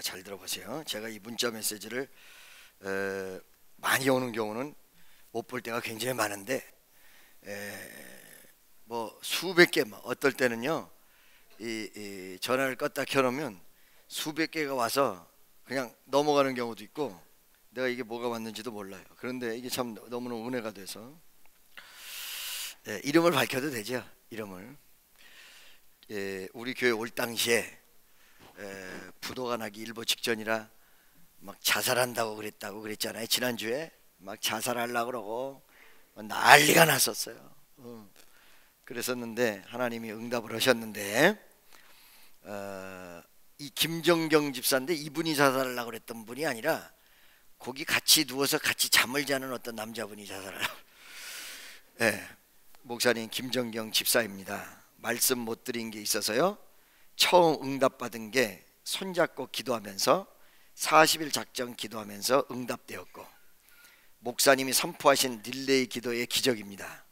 잘 들어보세요. 제가 이 문자 메시지를 많이 오는 경우는 못 볼 때가 굉장히 많은데 뭐 수백 개, 어떨 때는요 이 전화를 껐다 켜놓으면 수백 개가 와서 그냥 넘어가는 경우도 있고, 내가 이게 뭐가 왔는지도 몰라요. 그런데 이게 참 너무너무 은혜가 돼서 이름을 밝혀도 되죠. 이름을 우리 교회 올 당시에 부도가 나기 일보 직전이라 막 자살한다고 그랬잖아요. 지난주에 막 자살하려고 그러고 난리가 났었어요. 그랬었는데 하나님이 응답을 하셨는데, 이 김정경 집사인데 이분이 자살하려고 그랬던 분이 아니라 거기 같이 누워서 같이 잠을 자는 어떤 남자분이 자살하려고. 목사님 김정경 집사입니다. 말씀 못 드린 게 있어서요, 처음 응답받은 게 손잡고 기도하면서 40일 작정 기도하면서 응답되었고, 목사님이 선포하신 릴레이 기도의 기적입니다.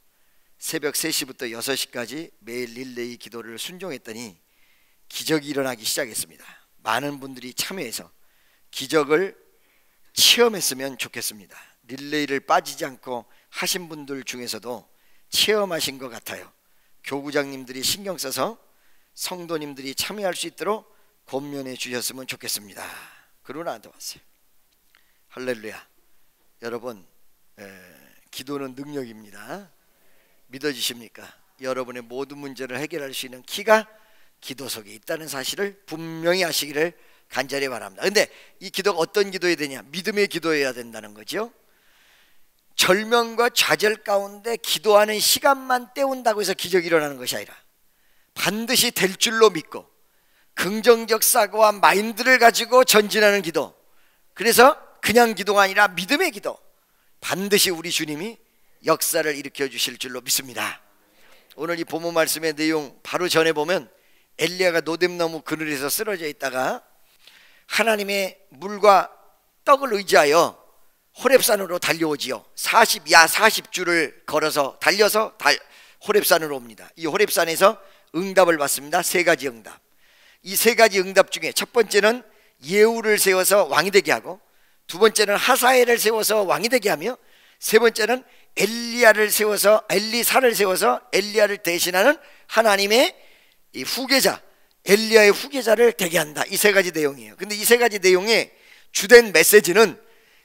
새벽 3시부터 6시까지 매일 릴레이 기도를 순종했더니 기적이 일어나기 시작했습니다. 많은 분들이 참여해서 기적을 체험했으면 좋겠습니다. 릴레이를 빠지지 않고 하신 분들 중에서도 체험하신 것 같아요. 교구장님들이 신경 써서 성도님들이 참여할 수 있도록 권면해 주셨으면 좋겠습니다. 그러고 나한테 왔어요. 할렐루야. 여러분, 기도는 능력입니다. 믿어지십니까? 여러분의 모든 문제를 해결할 수 있는 키가 기도 속에 있다는 사실을 분명히 하시기를 간절히 바랍니다. 근데 이 기도가 어떤 기도해야 되냐? 믿음의 기도해야 된다는 거죠. 절명과 좌절 가운데 기도하는 시간만 때운다고 해서 기적이 일어나는 것이 아니라 반드시 될 줄로 믿고 긍정적 사고와 마인드를 가지고 전진하는 기도. 그래서 그냥 기도가 아니라 믿음의 기도. 반드시 우리 주님이 역사를 일으켜 주실 줄로 믿습니다. 오늘 이 본문 말씀의 내용 바로 전에 보면 엘리야가 노뎀나무 그늘에서 쓰러져 있다가 하나님의 물과 떡을 의지하여 호렙산으로 달려오지요. 40주를 걸어서 달려서 호렙산으로 옵니다. 이 호렙산에서 응답을 받습니다. 3가지 응답. 이 3가지 응답 중에 첫 번째는 예후를 세워서 왕이 되게 하고, 두 번째는 하사엘을 세워서 왕이 되게 하며, 세 번째는 엘리사를 세워서 엘리야를 대신하는 하나님의 이 후계자, 엘리야의 후계자를 되게 한다. 이 3가지 내용이에요. 근데 이 3가지 내용의 주된 메시지는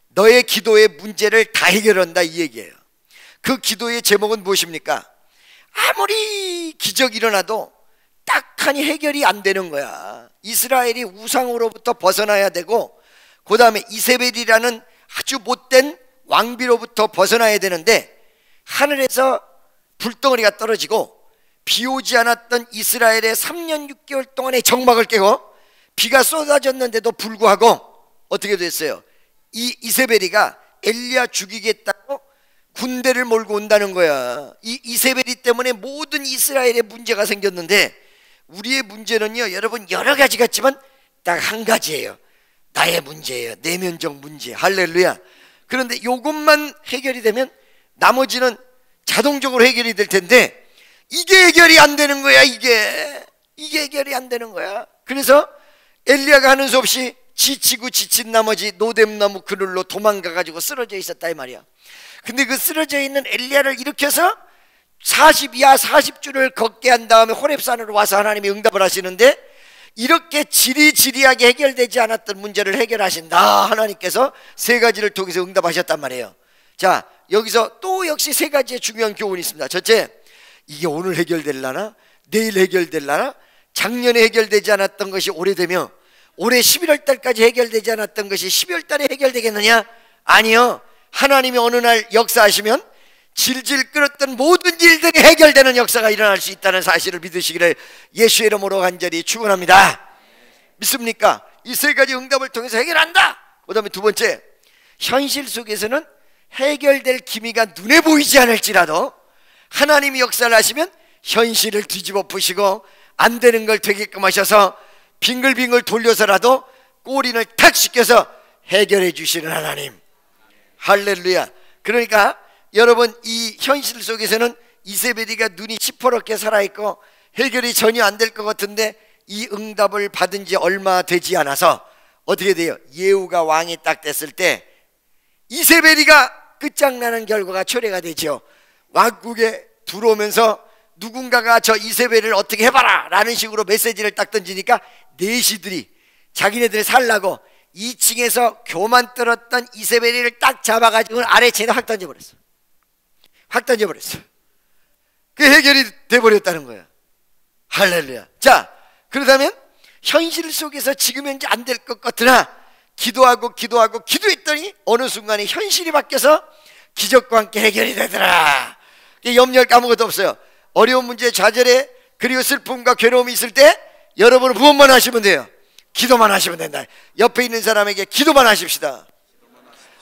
너의 기도의 문제를 다 해결한다, 이 얘기예요. 그 기도의 제목은 무엇입니까? 아무리 기적이 일어나도 딱하니 해결이 안 되는 거야. 이스라엘이 우상으로부터 벗어나야 되고, 그 다음에 이세벨이라는 아주 못된 왕비로부터 벗어나야 되는데, 하늘에서 불덩어리가 떨어지고 비 오지 않았던 이스라엘의 3년 6개월 동안의 정막을 깨고 비가 쏟아졌는데도 불구하고 어떻게 됐어요? 이 이세벨이가 엘리야 죽이겠다고 군대를 몰고 온다는 거야. 이 이세벨이 때문에 모든 이스라엘에 문제가 생겼는데, 우리의 문제는요, 여러분 여러 가지 같지만 딱 한 가지예요. 나의 문제예요. 내면적 문제. 할렐루야. 그런데 이것만 해결이 되면 나머지는 자동적으로 해결이 될 텐데, 이게 해결이 안 되는 거야. 이게 해결이 안 되는 거야. 그래서 엘리야가 하는 수 없이 지치고 지친 나머지 노뎀나무 그늘로 도망가가지고 쓰러져 있었다 이 말이야. 근데 그 쓰러져 있는 엘리야를 일으켜서 40주를 걷게 한 다음에 호렙산으로 와서 하나님이 응답을 하시는데, 이렇게 지리지리하게 해결되지 않았던 문제를 해결하신다. 하나님께서 3가지를 통해서 응답하셨단 말이에요. 자, 여기서 또 역시 3가지의 중요한 교훈이 있습니다. 첫째, 이게 오늘 해결될라나? 내일 해결될라나? 작년에 해결되지 않았던 것이 오래되며 올해 11월 달까지 해결되지 않았던 것이 12월 달에 해결되겠느냐? 아니요. 하나님이 어느 날 역사하시면 질질 끌었던 모든 일들이 해결되는 역사가 일어날 수 있다는 사실을 믿으시기를 예수의 이름으로 간절히 축원합니다. 믿습니까? 이 3가지 응답을 통해서 해결한다. 그 다음에 두 번째, 현실 속에서는 해결될 기미가 눈에 보이지 않을지라도 하나님이 역사를 하시면 현실을 뒤집어 푸시고 안 되는 걸 되게끔 하셔서 빙글빙글 돌려서라도 꼬리를 탁 씻겨서 해결해 주시는 하나님. 할렐루야. 그러니까 여러분, 이 현실 속에서는 이세벨이가 눈이 시퍼렇게 살아있고 해결이 전혀 안 될 것 같은데, 이 응답을 받은 지 얼마 되지 않아서 어떻게 돼요? 예후가 왕이 딱 됐을 때 이세벨이가 끝장나는 결과가 초래가 되죠. 왕국에 들어오면서 누군가가 저 이세벨을 어떻게 해봐라 라는 식으로 메시지를 딱 던지니까 내시들이 자기네들이 살라고 2층에서 교만 떨었던 이세벨이를 딱 잡아가지고 아래층에 확 던져버렸어. 확 던져버렸어. 그 해결이 돼버렸다는 거야. 할렐루야. 자, 그렇다면 현실 속에서 지금 현재 안 될 것 같으나 기도하고 기도했더니 어느 순간에 현실이 바뀌어서 기적과 함께 해결이 되더라. 염려할 게 아무것도 없어요. 어려운 문제, 좌절에 그리고 슬픔과 괴로움이 있을 때 여러분은 무엇만 하시면 돼요? 기도만 하시면 된다. 옆에 있는 사람에게 기도만 하십시다.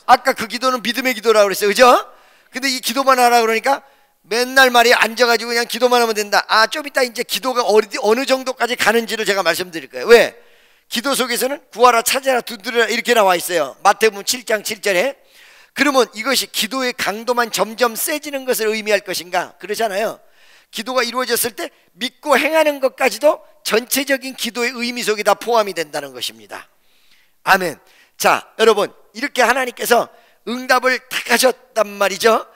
아까 그 기도는 믿음의 기도라고 그랬어요, 그죠? 근데 이 기도만 하라 그러니까 맨날 말이 앉아가지고 그냥 기도만 하면 된다. 아, 좀 이따 이제 기도가 어느 정도까지 가는지를 제가 말씀드릴 거예요. 왜? 기도 속에서는 구하라, 찾아라, 두드려라 이렇게 나와 있어요. 마태복음 7장 7절에. 그러면 이것이 기도의 강도만 점점 세지는 것을 의미할 것인가? 그렇잖아요. 기도가 이루어졌을 때 믿고 행하는 것까지도 전체적인 기도의 의미 속에 다 포함이 된다는 것입니다. 아멘. 자, 여러분, 이렇게 하나님께서 응답을 딱 하셨단 말이죠.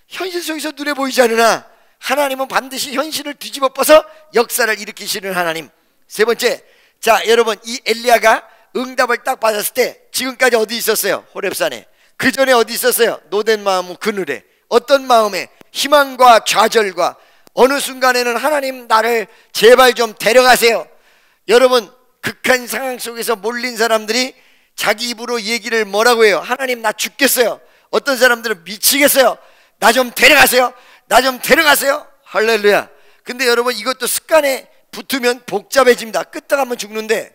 현실 속에서 눈에 보이지 않으나 하나님은 반드시 현실을 뒤집어 엎어서 역사를 일으키시는 하나님. 세 번째, 자, 여러분, 이 엘리야가 응답을 딱 받았을 때 지금까지 어디 있었어요? 호렙산에. 그 전에 어디 있었어요? 노된 마음 그늘에. 어떤 마음에? 희망과 좌절과. 어느 순간에는 하나님 나를 제발 좀 데려가세요. 여러분, 극한 상황 속에서 몰린 사람들이 자기 입으로 얘기를 뭐라고 해요? 하나님 나 죽겠어요. 어떤 사람들은 미치겠어요. 나 좀 데려가세요. 나 좀 데려가세요. 할렐루야. 근데 여러분, 이것도 습관에 붙으면 복잡해집니다. 끄떡하면 죽는데,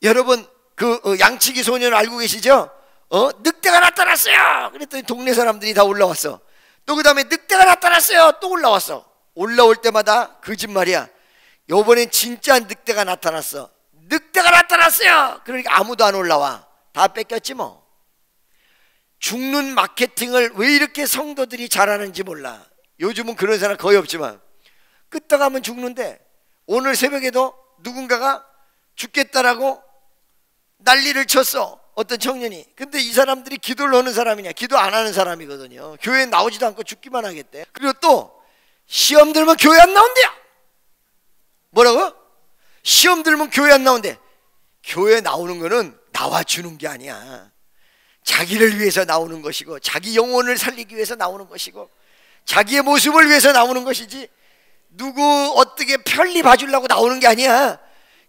여러분 그 양치기 소년 알고 계시죠? 늑대가 나타났어요. 그랬더니 동네 사람들이 다 올라왔어. 또 그 다음에 늑대가 나타났어요. 또 올라왔어. 올라올 때마다 거짓말이야. 요번엔 진짜 늑대가 나타났어. 늑대가 나타났어요. 그러니까 아무도 안 올라와. 다 뺏겼지 뭐. 죽는 마케팅을 왜 이렇게 성도들이 잘하는지 몰라. 요즘은 그런 사람 거의 없지만 끄떡하면 죽는데, 오늘 새벽에도 누군가가 죽겠다라고 난리를 쳤어. 어떤 청년이. 근데 이 사람들이 기도를 하는 사람이냐? 기도 안 하는 사람이거든요. 교회에 나오지도 않고 죽기만 하겠대. 그리고 또 시험 들면 교회 안 나온대요. 뭐라고? 시험 들면 교회 안 나온대. 교회 나오는 거는 나와주는 게 아니야. 자기를 위해서 나오는 것이고, 자기 영혼을 살리기 위해서 나오는 것이고, 자기의 모습을 위해서 나오는 것이지, 누구 어떻게 편리 봐주려고 나오는 게 아니야.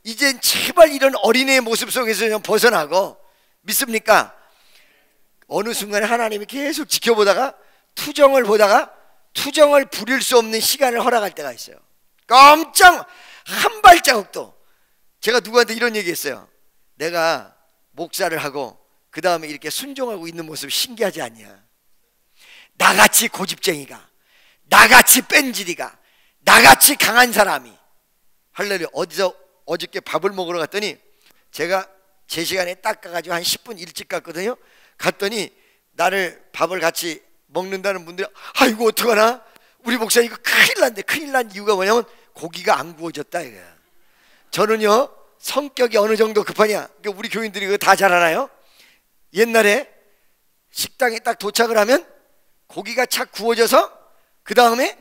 이젠 제발 이런 어린애의 모습 속에서 좀 벗어나고. 믿습니까? 어느 순간에 하나님이 계속 지켜보다가 투정을 보다가 투정을 부릴 수 없는 시간을 허락할 때가 있어요. 깜짝 한 발자국도. 제가 누구한테 이런 얘기 했어요. 내가 목사를 하고 그 다음에 이렇게 순종하고 있는 모습 신기하지 않냐? 나같이 고집쟁이가, 나같이 뺀질이가, 나같이 강한 사람이. 할렐루야. 어저께 밥을 먹으러 갔더니 제가 제 시간에 딱 가가지고 한 10분 일찍 갔거든요. 갔더니 나를 밥을 같이 먹는다는 분들이, 아이고 어떡하나, 우리 목사님 이거 큰일 난데. 큰일 난 이유가 뭐냐면 고기가 안 구워졌다 이거야. 저는요 성격이 어느 정도 급하냐, 그러니까 우리 교인들이 그거 다 잘 알아요. 옛날에 식당에 딱 도착을 하면 고기가 착 구워져서 그 다음에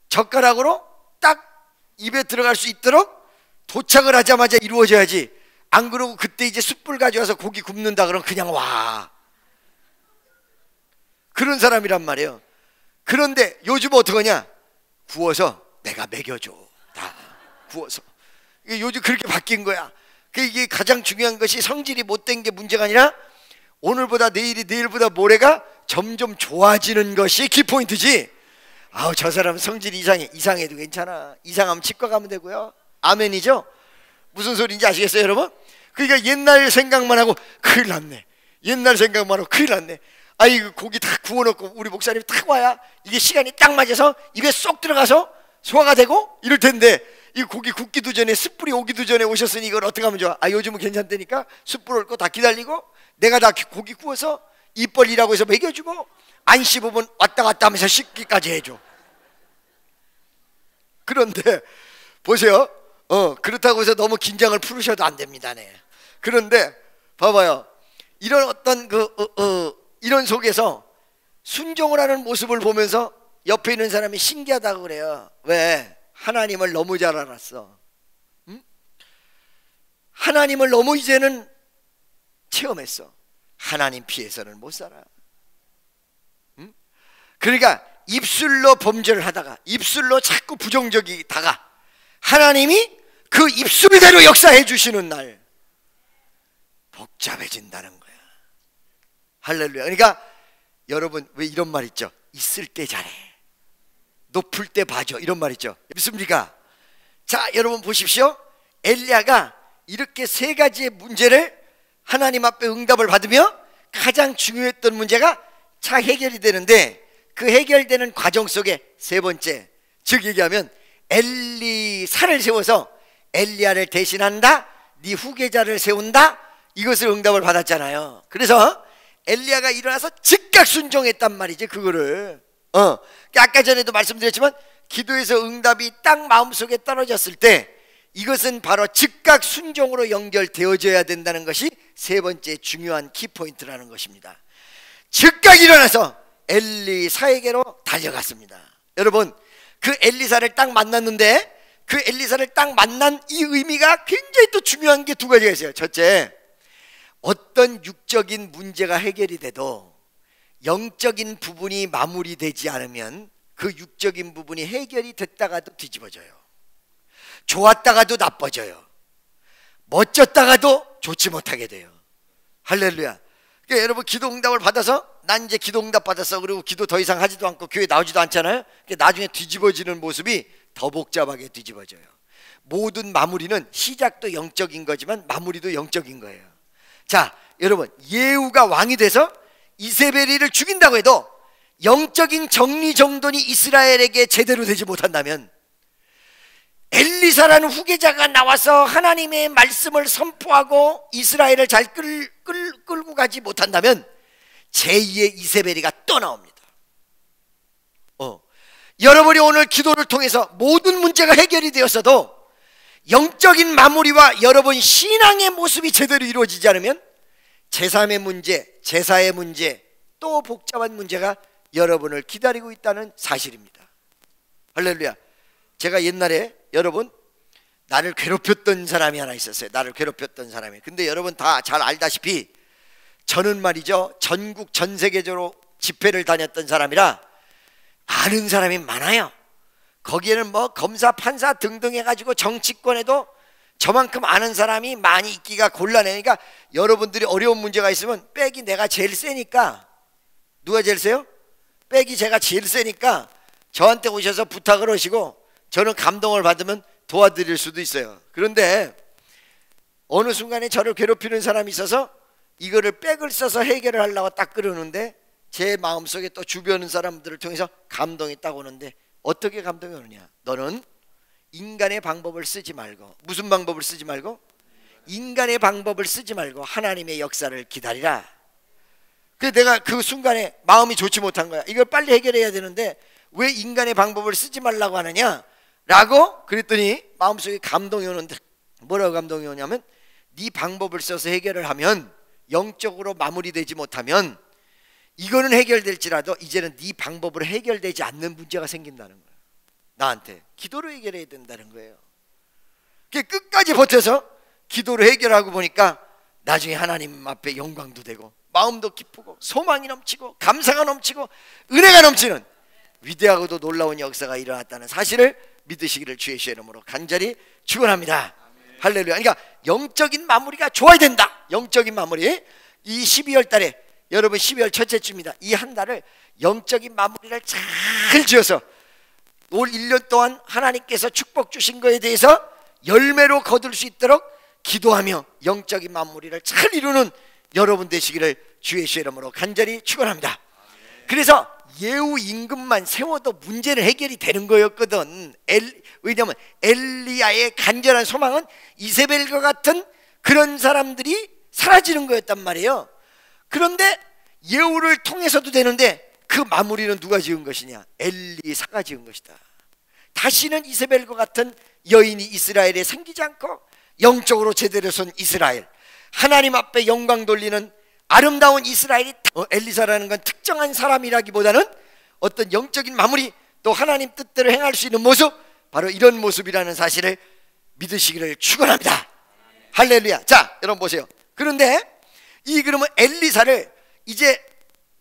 젓가락으로 딱 입에 들어갈 수 있도록 도착을 하자마자 이루어져야지. 안 그러고 그때 이제 숯불 가져와서 고기 굽는다 그러면 그냥 와. 그런 사람이란 말이에요. 그런데 요즘 어떡하냐? 구워서 내가 먹여줘. 다 구워서. 요즘 그렇게 바뀐 거야. 이게 가장 중요한 것이 성질이 못된 게 문제가 아니라 오늘보다 내일이, 내일보다 모레가 점점 좋아지는 것이 키포인트지. 아우 저 사람 성질이 이상해도 괜찮아. 이상하면 치과 가면 되고요. 아멘이죠? 무슨 소리인지 아시겠어요 여러분? 그러니까 옛날 생각만 하고 큰일 났네. 옛날 생각만 하고 큰일 났네. 아이 고기 다 구워놓고 우리 목사님이 딱 와야 이게 시간이 딱 맞아서 입에 쏙 들어가서 소화가 되고 이럴 텐데, 이 고기 굽기도 전에 숯불이 오기도 전에 오셨으니 이걸 어떻게 하면 좋아? 아 요즘은 괜찮다니까 숯불 올 거 다 기다리고 내가 다 고기 구워서 입 벌리라고 해서 먹여주고 안 씹으면 왔다 갔다 하면서 씻기까지 해줘. 그런데 보세요. 그렇다고 해서 너무 긴장을 풀으셔도 안 됩니다. 네. 그런데 봐봐요. 이런 어떤 이런 속에서 순종을 하는 모습을 보면서 옆에 있는 사람이 신기하다고 그래요. 왜? 하나님을 너무 잘 알았어. 응? 하나님을 너무 이제는 체험했어. 하나님 피해서는 못 살아. 응? 그러니까 입술로 범죄를 하다가, 입술로 자꾸 부정적이다가 하나님이 그 입술대로 역사해 주시는 날 복잡해진다는 거야. 할렐루야. 그러니까 여러분, 왜 이런 말 있죠? 있을 때 잘해, 높을 때 봐줘, 이런 말 있죠. 믿습니까? 자, 여러분 보십시오. 엘리야가 이렇게 세 가지의 문제를 하나님 앞에 응답을 받으며 가장 중요했던 문제가 잘 해결이 되는데, 그 해결되는 과정 속에 세 번째, 즉 얘기하면 엘리사를 세워서 엘리야를 대신한다, 네 후계자를 세운다, 이것을 응답을 받았잖아요. 그래서 엘리야가 일어나서 즉각 순종했단 말이지. 그거를 아까 전에도 말씀드렸지만 기도에서 응답이 딱 마음속에 떨어졌을 때 이것은 바로 즉각 순종으로 연결되어져야 된다는 것이 세 번째 중요한 키포인트라는 것입니다. 즉각 일어나서 엘리사에게로 달려갔습니다. 여러분, 그 엘리사를 딱 만났는데 그 엘리사를 딱 만난 이 의미가 굉장히 또 중요한 게 두 가지가 있어요. 첫째, 어떤 육적인 문제가 해결이 돼도 영적인 부분이 마무리되지 않으면 그 육적인 부분이 해결이 됐다가도 뒤집어져요. 좋았다가도 나빠져요. 멋졌다가도 좋지 못하게 돼요. 할렐루야. 그러니까 여러분, 기도 응답을 받아서 난 이제 기도 응답 받았어, 그리고 기도 더 이상 하지도 않고 교회 나오지도 않잖아요. 그러니까 나중에 뒤집어지는 모습이 더 복잡하게 뒤집어져요. 모든 마무리는 시작도 영적인 거지만 마무리도 영적인 거예요. 자, 여러분, 예후가 왕이 돼서 이세벨이를 죽인다고 해도 영적인 정리정돈이 이스라엘에게 제대로 되지 못한다면, 엘리사라는 후계자가 나와서 하나님의 말씀을 선포하고 이스라엘을 잘 끌고 가지 못한다면 제2의 이세벨이가 또 나옵니다. 여러분이 오늘 기도를 통해서 모든 문제가 해결이 되었어도 영적인 마무리와 여러분 신앙의 모습이 제대로 이루어지지 않으면 제3의 문제, 제4의 문제, 또 복잡한 문제가 여러분을 기다리고 있다는 사실입니다. 할렐루야. 제가 옛날에 여러분, 나를 괴롭혔던 사람이 하나 있었어요. 나를 괴롭혔던 사람이. 근데 여러분 다 잘 알다시피 저는 말이죠, 전국 전 세계적으로 집회를 다녔던 사람이라 아는 사람이 많아요. 거기에는 뭐 검사, 판사 등등 해가지고 정치권에도 저만큼 아는 사람이 많이 있기가 곤란해요. 그러니까 여러분들이 어려운 문제가 있으면 빽이 내가 제일 세니까. 누가 제일 세요? 빽이 제가 제일 세니까 저한테 오셔서 부탁을 하시고 저는 감동을 받으면 도와드릴 수도 있어요. 그런데 어느 순간에 저를 괴롭히는 사람이 있어서 이거를 빽을 써서 해결을 하려고 딱 그러는데 제 마음속에 또 주변 사람들을 통해서 감동이 딱 오는데, 어떻게 감동이 오느냐? 너는 인간의 방법을 쓰지 말고, 무슨 방법을 쓰지 말고? 인간의 방법을 쓰지 말고 하나님의 역사를 기다리라. 그래서 내가 그 순간에 마음이 좋지 못한 거야. 이걸 빨리 해결해야 되는데 왜 인간의 방법을 쓰지 말라고 하느냐? 라고 그랬더니 마음속에 감동이 오는데, 뭐라고 감동이 오냐면, 네 방법을 써서 해결을 하면 영적으로 마무리되지 못하면 이거는 해결될지라도 이제는 네 방법으로 해결되지 않는 문제가 생긴다는 거예요. 나한테 기도로 해결해야 된다는 거예요. 끝까지 버텨서 기도로 해결하고 보니까 나중에 하나님 앞에 영광도 되고 마음도 기쁘고 소망이 넘치고 감사가 넘치고 은혜가 넘치는 위대하고도 놀라운 역사가 일어났다는 사실을 믿으시기를 주의 이름으로 간절히 축원합니다. 할렐루야. 그러니까 영적인 마무리가 좋아야 된다. 영적인 마무리. 이 12월 달에 여러분, 12월 첫째 주입니다. 이 한 달을 영적인 마무리를 잘 지어서 올 1년 동안 하나님께서 축복 주신 것에 대해서 열매로 거둘 수 있도록 기도하며 영적인 마무리를 잘 이루는 여러분 되시기를 주의 이름으로 간절히 축원합니다. 그래서 예후 임금만 세워도 문제는 해결이 되는 거였거든. 왜냐하면 엘리야의 간절한 소망은 이세벨과 같은 그런 사람들이 사라지는 거였단 말이에요. 그런데 예후를 통해서도 되는데 그 마무리는 누가 지은 것이냐? 엘리사가 지은 것이다. 다시는 이세벨과 같은 여인이 이스라엘에 생기지 않고 영적으로 제대로 선 이스라엘, 하나님 앞에 영광 돌리는 아름다운 이스라엘이 엘리사라는 건 특정한 사람이라기보다는 어떤 영적인 마무리, 또 하나님 뜻대로 행할 수 있는 모습, 바로 이런 모습이라는 사실을 믿으시기를 축원합니다. 할렐루야. 자, 여러분 보세요. 그런데 그러면 엘리사를 이제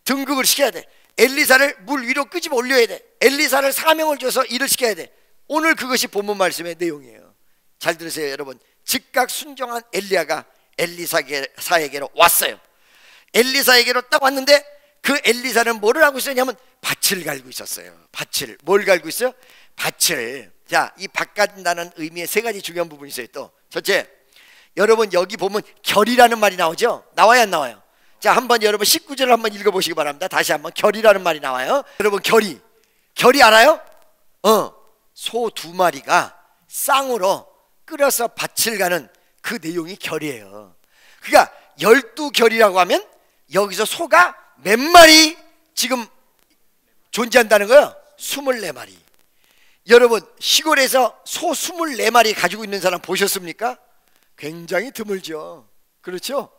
등극을 시켜야 돼. 엘리사를 물 위로 끄집어 올려야 돼. 엘리사를 사명을 줘서 일을 시켜야 돼. 오늘 그것이 본문 말씀의 내용이에요. 잘 들으세요, 여러분. 즉각 순종한 엘리야가 엘리사에게로 왔어요. 엘리사에게로 딱 왔는데 그 엘리사는 뭐를 하고 있었냐면 밭을 갈고 있었어요. 밭을. 뭘 갈고 있어요? 밭을. 자, 이 밭 간다는 의미의 세 가지 중요한 부분이 있어요. 또 첫째, 여러분 여기 보면 결이라는 말이 나오죠? 나와요, 안 나와요? 자, 한번 여러분 19절을 한번 읽어보시기 바랍니다. 다시 한번 결이라는 말이 나와요. 여러분 결이 알아요? 소 2마리가 쌍으로 끌어서 밭을 가는 그 내용이 결이에요. 그러니까 12결이라고 하면 여기서 소가 몇 마리 지금 존재한다는 거예요? 24마리. 여러분 시골에서 소 24마리 가지고 있는 사람 보셨습니까? 굉장히 드물죠. 그렇죠?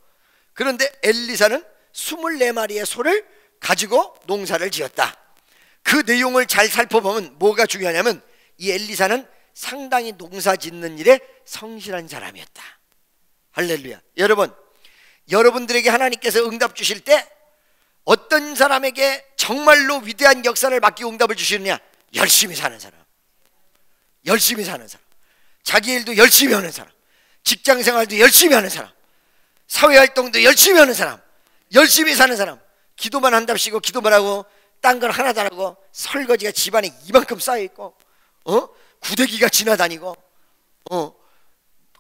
그런데 엘리사는 24마리의 소를 가지고 농사를 지었다. 그 내용을 잘 살펴보면 뭐가 중요하냐면 이 엘리사는 상당히 농사 짓는 일에 성실한 사람이었다. 할렐루야. 여러분, 여러분들에게 하나님께서 응답 주실 때 어떤 사람에게 정말로 위대한 역사를 맡기고 응답을 주시느냐? 열심히 사는 사람, 열심히 사는 사람, 자기 일도 열심히 하는 사람, 직장생활도 열심히 하는 사람, 사회활동도 열심히 하는 사람, 열심히 사는 사람. 기도만 한답시고 기도만 하고 딴 건 하나도 안 하고 설거지가 집안에 이만큼 쌓여있고 구데기가 지나다니고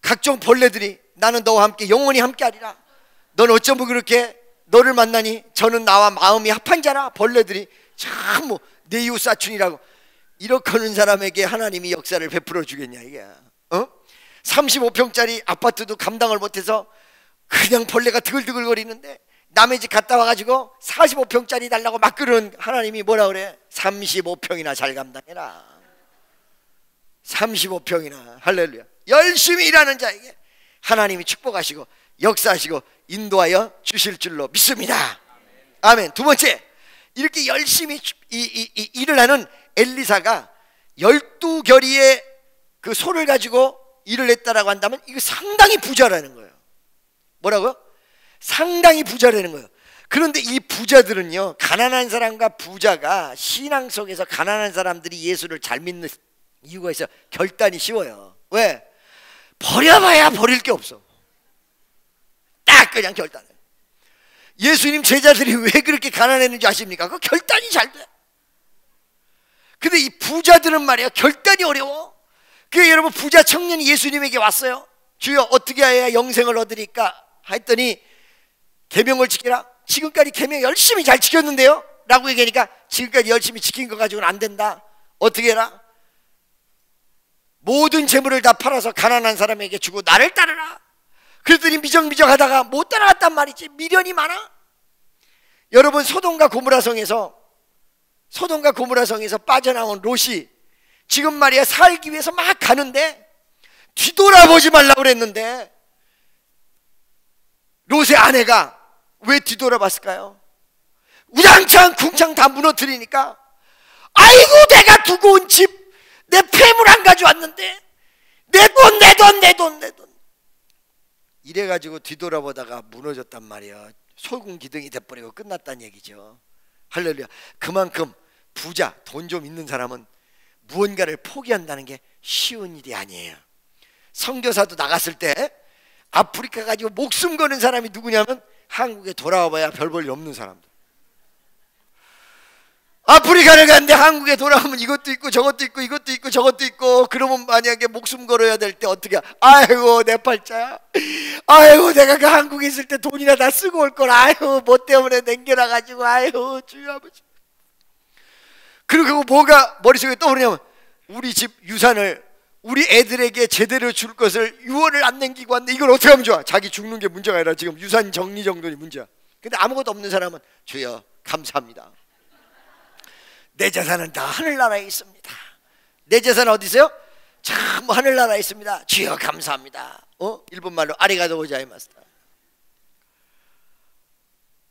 각종 벌레들이 나는 너와 함께 영원히 함께하리라. 넌 어쩌면 그렇게 너를 만나니 저는 나와 마음이 합한 자라. 벌레들이 참 내 이웃 사촌이라고. 이렇게 하는 사람에게 하나님이 역사를 베풀어 주겠냐 이게. 35평짜리 아파트도 감당을 못해서 그냥 벌레가 드글드글거리는데 남의 집 갔다 와가지고 45평짜리 달라고 막 그러는 하나님이 뭐라 그래? 35평이나 잘 감당해라. 35평이나. 할렐루야. 열심히 일하는 자에게 하나님이 축복하시고 역사하시고 인도하여 주실 줄로 믿습니다. 아멘. 두 번째, 이렇게 열심히 일을 하는 엘리사가 12결의의 그 소를 가지고 일을 했다라고 한다면 이거 상당히 부자라는 거예요. 뭐라고요? 상당히 부자라는 거예요. 그런데 이 부자들은요, 가난한 사람과 부자가 신앙 속에서 가난한 사람들이 예수를 잘 믿는 이유가 있어요. 결단이 쉬워요. 왜? 버려봐야 버릴 게 없어. 딱 그냥 결단해. 예수님 제자들이 왜 그렇게 가난했는지 아십니까? 그 결단이 잘 돼. 근데 이 부자들은 말이야, 결단이 어려워. 그래서 여러분, 부자 청년이 예수님에게 왔어요. 주여, 어떻게 해야 영생을 얻으리까? 했더니 계명을 지키라. 지금까지 계명 열심히 잘 지켰는데요? 라고 얘기하니까 지금까지 열심히 지킨 거 가지고는 안 된다. 어떻게 해라? 모든 재물을 다 팔아서 가난한 사람에게 주고 나를 따르라. 그랬더니 미적미적 하다가 못 따라갔단 말이지. 미련이 많아. 여러분, 소돔과 고모라성에서 빠져나온 롯이 지금 말이야 살기 위해서 막 가는데 뒤돌아보지 말라고 그랬는데 롯의 아내가 왜 뒤돌아봤을까요? 우장창 궁창 다 무너뜨리니까 아이고, 내가 두고 온 집 내 폐물 안 가져왔는데 내 돈 이래가지고 뒤돌아보다가 무너졌단 말이야. 소금 기둥이 돼버리고 끝났단 얘기죠. 할렐루야. 그만큼 부자, 돈 좀 있는 사람은 무언가를 포기한다는 게 쉬운 일이 아니에요. 선교사도 나갔을 때 아프리카 가지고 목숨 거는 사람이 누구냐면 한국에 돌아와봐야 별 볼 일 없는 사람들. 아프리카를 갔는데 한국에 돌아오면 이것도 있고 저것도 있고 이것도 있고 저것도 있고. 그러면 만약에 목숨 걸어야 될 때 어떻게, 아이고 내 팔자야, 아이고 내가 그 한국에 있을 때 돈이나 다 쓰고 올 걸, 아이고 뭐 때문에 남겨놔 가지고, 아이고 주여 아버지. 그리고 뭐가 머릿속에 떠오르냐면 우리 집 유산을 우리 애들에게 제대로 줄 것을 유언을 안 남기고 왔는데 이걸 어떻게 하면 좋아? 자기 죽는 게 문제가 아니라 지금 유산 정리 정돈이 문제야. 근데 아무것도 없는 사람은 주여 감사합니다, 내 재산은 다 하늘나라에 있습니다. 내 재산 어디 있어요? 참 하늘나라에 있습니다. 주여 감사합니다. 일본 말로 아리가또 고자이마스다.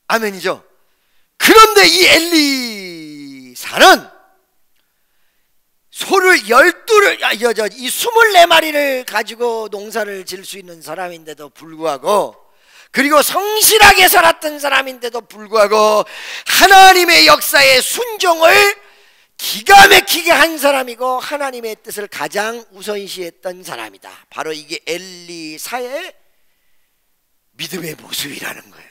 아멘이죠. 그런데 이 엘리사는 소를 12를, 이 24마리를 가지고 농사를 지을 수 있는 사람인데도 불구하고, 그리고 성실하게 살았던 사람인데도 불구하고 하나님의 역사에 순종을 기가 막히게 한 사람이고 하나님의 뜻을 가장 우선시했던 사람이다. 바로 이게 엘리사의 믿음의 모습이라는 거예요.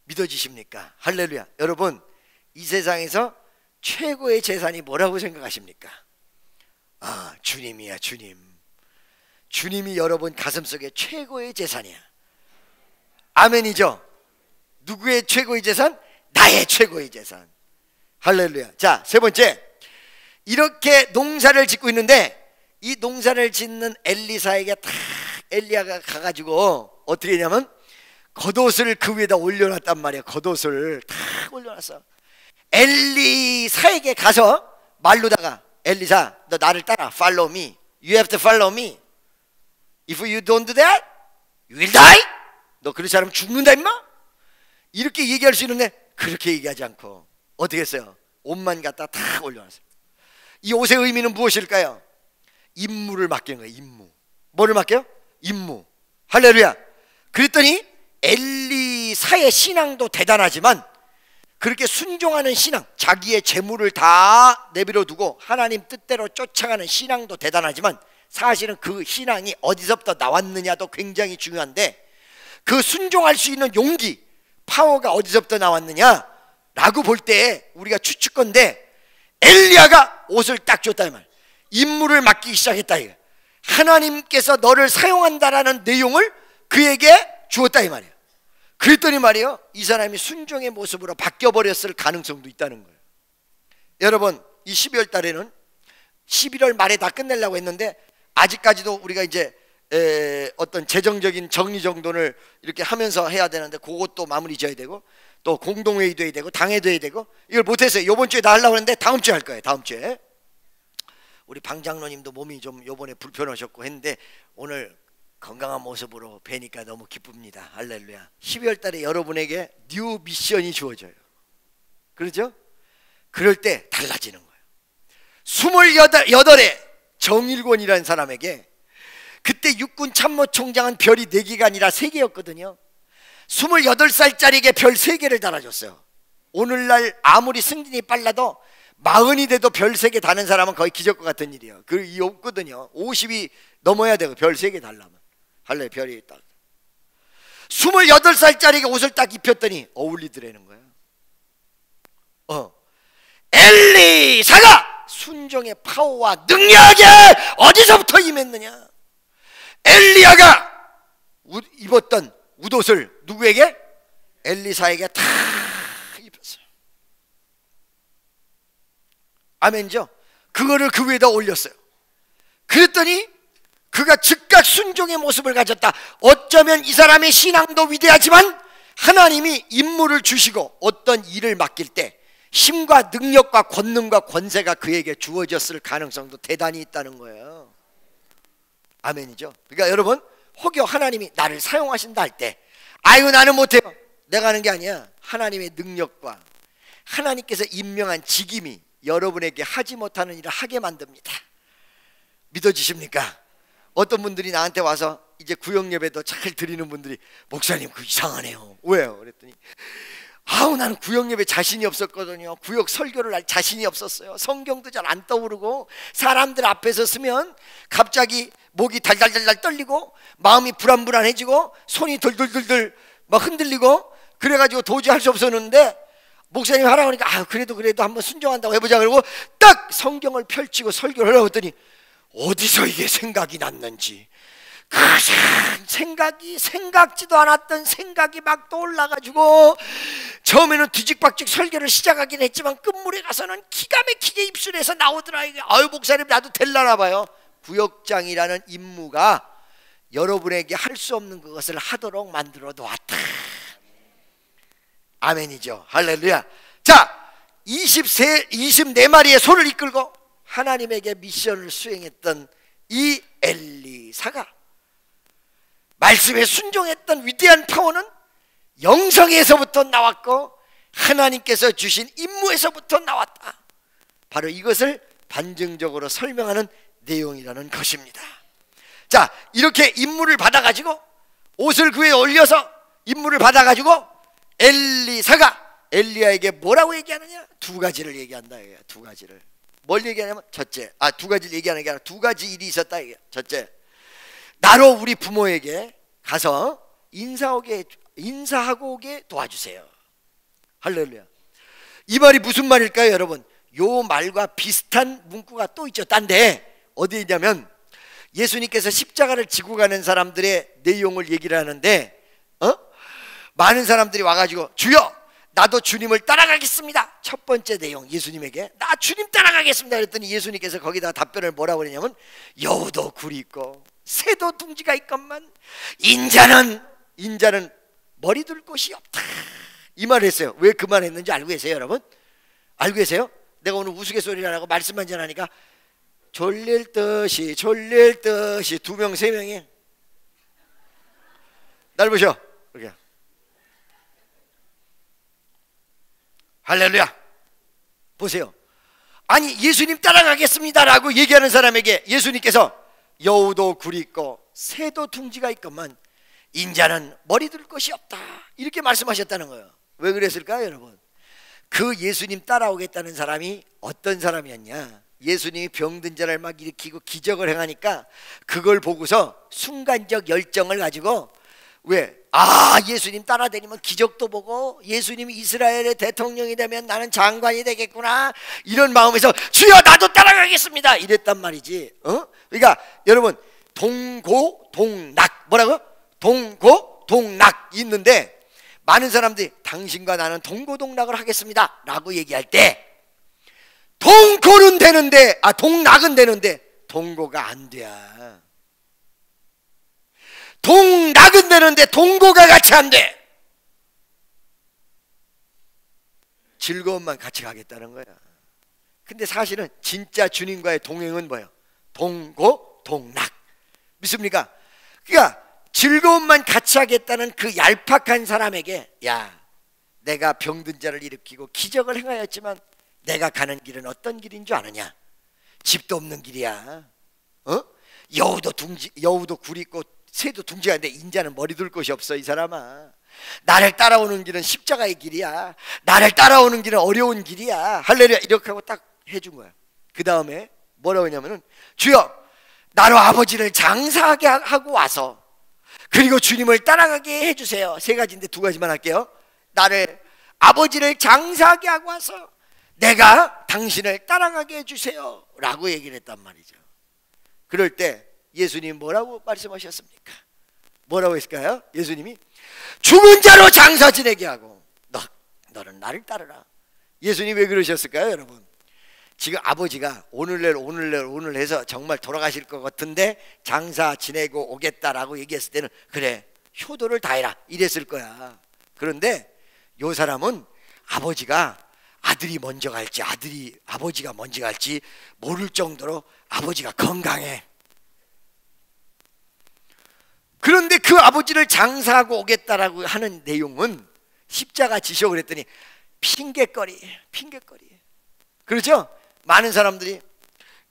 믿어지십니까? 할렐루야. 여러분, 이 세상에서 최고의 재산이 뭐라고 생각하십니까? 아, 주님이야. 주님. 주님이 여러분 가슴속에 최고의 재산이야. 아멘이죠. 누구의 최고의 재산? 나의 최고의 재산. 할렐루야. 자, 세 번째, 이렇게 농사를 짓고 있는데 이 농사를 짓는 엘리사에게 탁 엘리야가 가가지고 어떻게 했냐면 겉옷을 그 위에다 올려놨단 말이야. 겉옷을 탁 올려놨어. 엘리사에게 가서 말로다가, 엘리사, 너 나를 따라. Follow me. You have to follow me. If you don't do that, you will die. 너 그렇지 않으면 죽는다 임마. 이렇게 얘기할 수 있는데 그렇게 얘기하지 않고 어떻게 했어요? 옷만 갖다 탁 올려놨어요. 이 옷의 의미는 무엇일까요? 임무를 맡기는 거예요. 임무. 뭐를 맡겨요? 임무. 할렐루야. 그랬더니 엘리사의 신앙도 대단하지만 그렇게 순종하는 신앙, 자기의 재물을 다 내버려 두고 하나님 뜻대로 쫓아가는 신앙도 대단하지만 사실은 그 신앙이 어디서부터 나왔느냐도 굉장히 중요한데, 그 순종할 수 있는 용기, 파워가 어디서부터 나왔느냐 라고 볼 때 우리가 추측건데, 엘리야가 옷을 딱 줬다 이 말, 임무를 맡기기 시작했다 이거. 하나님께서 너를 사용한다라는 내용을 그에게 주었다 이 말이에요. 그랬더니 말이에요, 이 사람이 순종의 모습으로 바뀌어버렸을 가능성도 있다는 거예요. 여러분, 이 12월 달에는 11월 말에 다 끝내려고 했는데 아직까지도 우리가 이제 어떤 재정적인 정리정돈을 이렇게 하면서 해야 되는데 그것도 마무리 지어야 되고 또 공동회의도 해야 되고 당회도 해야 되고, 이걸 못했어요. 이번 주에 다 하려고 했는데 다음 주에 할 거예요. 다음 주에. 우리 방 장로님도 몸이 좀 이번에 불편하셨고 했는데 오늘 건강한 모습으로 뵈니까 너무 기쁩니다. 할렐루야. 12월 달에 여러분에게 뉴 미션이 주어져요. 그렇죠? 그럴 때 달라지는 거예요. 28의 정일권이라는 사람에게, 그때 육군 참모총장은 별이 4개가 아니라 3개였거든요 28살짜리에게 별 3개를 달아줬어요. 오늘날 아무리 승진이 빨라도 40이 돼도 별 3개 다는 사람은 거의 기적과 같은 일이에요. 그게 없거든요. 50이 넘어야 되고 별 3개 달라면. 할래, 별이 딱 28살짜리가 옷을 딱 입혔더니 어울리더라는 거예요. 엘리사가 순종의 파워와 능력에 어디서부터 임했느냐? 엘리야가 입었던 웃옷을 누구에게? 엘리사에게 다 입혔어요. 아멘죠? 그거를 그 위에다 올렸어요. 그랬더니 그가 즉각 순종의 모습을 가졌다. 어쩌면 이 사람의 신앙도 위대하지만 하나님이 임무를 주시고 어떤 일을 맡길 때 힘과 능력과 권능과 권세가 그에게 주어졌을 가능성도 대단히 있다는 거예요. 아멘이죠. 그러니까 여러분, 혹여 하나님이 나를 사용하신다 할 때, 아이고 나는 못해요, 내가 하는 게 아니야. 하나님의 능력과 하나님께서 임명한 직임이 여러분에게 하지 못하는 일을 하게 만듭니다. 믿어지십니까? 어떤 분들이 나한테 와서 이제 구역 예배도 잘 드리는 분들이, 목사님 그 이상하네요. 왜요? 그랬더니 아우 나는 구역 예배 자신이 없었거든요. 구역 설교를 할 자신이 없었어요. 성경도 잘 안 떠오르고 사람들 앞에서 쓰면 갑자기 목이 달달달달 떨리고 마음이 불안불안해지고 손이 덜덜덜덜 막 흔들리고 그래가지고 도저히 할 수 없었는데, 목사님 하라고 하니까 그래도 한번 순종한다고 해보자. 그러고 딱 성경을 펼치고 설교를 하려고 했더니 어디서 이게 생각이 났는지 그 생각이 생각지도 않았던 생각이 막 떠올라가지고 처음에는 뒤죽박죽 설교를 시작하긴 했지만 끝물에 가서는 기가 막히게 입술에서 나오더라. 이게 아유 목사님 나도 될라나 봐요. 구역장이라는 임무가 여러분에게 할 수 없는 그것을 하도록 만들어 놓았다. 아멘이죠. 할렐루야. 자, 24마리의 소를 이끌고 하나님에게 미션을 수행했던 이 엘리사가 말씀에 순종했던 위대한 파워는 영성에서부터 나왔고 하나님께서 주신 임무에서부터 나왔다. 바로 이것을 반증적으로 설명하는 내용이라는 것입니다. 자, 이렇게 임무를 받아가지고 옷을 그 위에 올려서 임무를 받아가지고 엘리사가 엘리야에게 뭐라고 얘기하느냐? 두 가지를 얘기한다. 두 가지를. 뭘 얘기하냐면 첫째, 두 가지를 얘기하는 게 아니라 두 가지 일이 있었다. 첫째, 나로 우리 부모에게 가서 인사하고 오게 도와주세요. 할렐루야. 이 말이 무슨 말일까요, 여러분? 요 말과 비슷한 문구가 또 있죠. 딴데 어디 있냐면 예수님께서 십자가를 지고 가는 사람들의 내용을 얘기를 하는데 많은 사람들이 와가지고 주여 나도 주님을 따라가겠습니다. 첫 번째 내용, 예수님에게 나 주님 따라가겠습니다 그랬더니 예수님께서 거기다 답변을 뭐라고 그러냐면 여우도 굴이 있고 새도 둥지가 있건만 인자는 머리 둘 곳이 없다. 이 말을 했어요. 왜 그 말 했는지 알고 계세요, 여러분? 알고 계세요? 내가 오늘 우스갯소리를 하고 말씀만 전하니까 졸릴 듯이 두 명 세 명이 날 보셔. 이렇게. 할렐루야. 보세요. 아니 예수님 따라가겠습니다라고 얘기하는 사람에게 예수님께서 여우도 굴이 있고 새도 둥지가 있건만 인자는 머리 둘 것이 없다 이렇게 말씀하셨다는 거예요. 왜 그랬을까요, 여러분? 그 예수님 따라오겠다는 사람이 어떤 사람이었냐? 예수님이 병든 자를 막 일으키고 기적을 행하니까 그걸 보고서 순간적 열정을 가지고 예수님 따라다니면 기적도 보고 예수님이 이스라엘의 대통령이 되면 나는 장관이 되겠구나 이런 마음에서 주여 나도 따라가겠습니다 이랬단 말이지. 그러니까 여러분 동고동락 뭐라고? 동고동락 있는데 많은 사람들이 당신과 나는 동고동락을 하겠습니다 라고 얘기할 때 동고는 되는데 동락은 되는데 동고가 안 돼. 동락은 되는데 동고가 같이 안 돼. 즐거움만 같이 가겠다는 거야. 근데 사실은 진짜 주님과의 동행은 뭐예요? 동고 동락. 믿습니까? 그러니까 즐거움만 같이 하겠다는 그 얄팍한 사람에게 야 내가 병든 자를 일으키고 기적을 행하였지만 내가 가는 길은 어떤 길인 줄 아느냐? 집도 없는 길이야. 여우도 굴이 있고 새도 둥지가 있는데 인자는 머리 둘 곳이 없어. 이 사람아, 나를 따라오는 길은 십자가의 길이야. 나를 따라오는 길은 어려운 길이야. 할렐루야. 이렇게 하고 딱 해준 거야. 그 다음에 뭐라고 하냐면은 주여 나로 아버지를 장사하게 하고 와서 그리고 주님을 따라가게 해주세요. 세 가지인데 두 가지만 할게요. 나를 아버지를 장사하게 하고 와서 내가 당신을 따라가게 해주세요 라고 얘기를 했단 말이죠. 그럴 때 예수님 뭐라고 말씀하셨습니까? 뭐라고 했을까요? 예수님이 죽은 자로 장사 지내게 하고 너는 나를 따르라. 예수님이 왜 그러셨을까요, 여러분? 지금 아버지가 오늘 해서 정말 돌아가실 것 같은데 장사 지내고 오겠다라고 얘기했을 때는 그래 효도를 다해라 이랬을 거야. 그런데 요 사람은 아버지가 아들이 먼저 갈지 아버지가 먼저 갈지 모를 정도로 아버지가 건강해. 그런데 그 아버지를 장사하고 오겠다라고 하는 내용은 십자가 지셔 그랬더니 핑계거리. 그렇죠? 많은 사람들이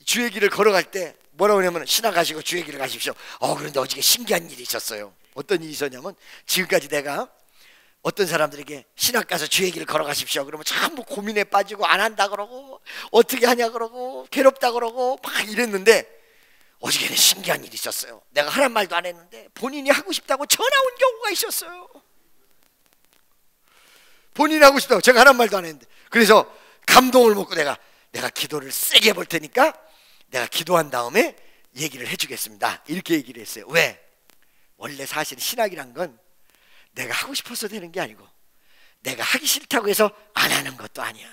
주의 길을 걸어갈 때 뭐라고 하냐면 신학 가시고 주의 길을 가십시오. 그런데 어저께 신기한 일이 있었어요. 어떤 일이 있었냐면 지금까지 내가 어떤 사람들에게 신학 가서 주의 길을 걸어가십시오 그러면 전부 고민에 빠지고 안 한다 그러고 어떻게 하냐 그러고 괴롭다 그러고 막 이랬는데 어저께는 신기한 일이 있었어요. 내가 하란 말도 안 했는데 본인이 하고 싶다고 전화 온 경우가 있었어요. 본인이 하고 싶다고 제가 하란 말도 안 했는데 그래서 감동을 먹고 내가 기도를 세게 해볼 테니까 내가 기도한 다음에 얘기를 해주겠습니다 이렇게 얘기를 했어요. 왜? 원래 사실 신학이란 건 내가 하고 싶어서 되는 게 아니고 내가 하기 싫다고 해서 안 하는 것도 아니야.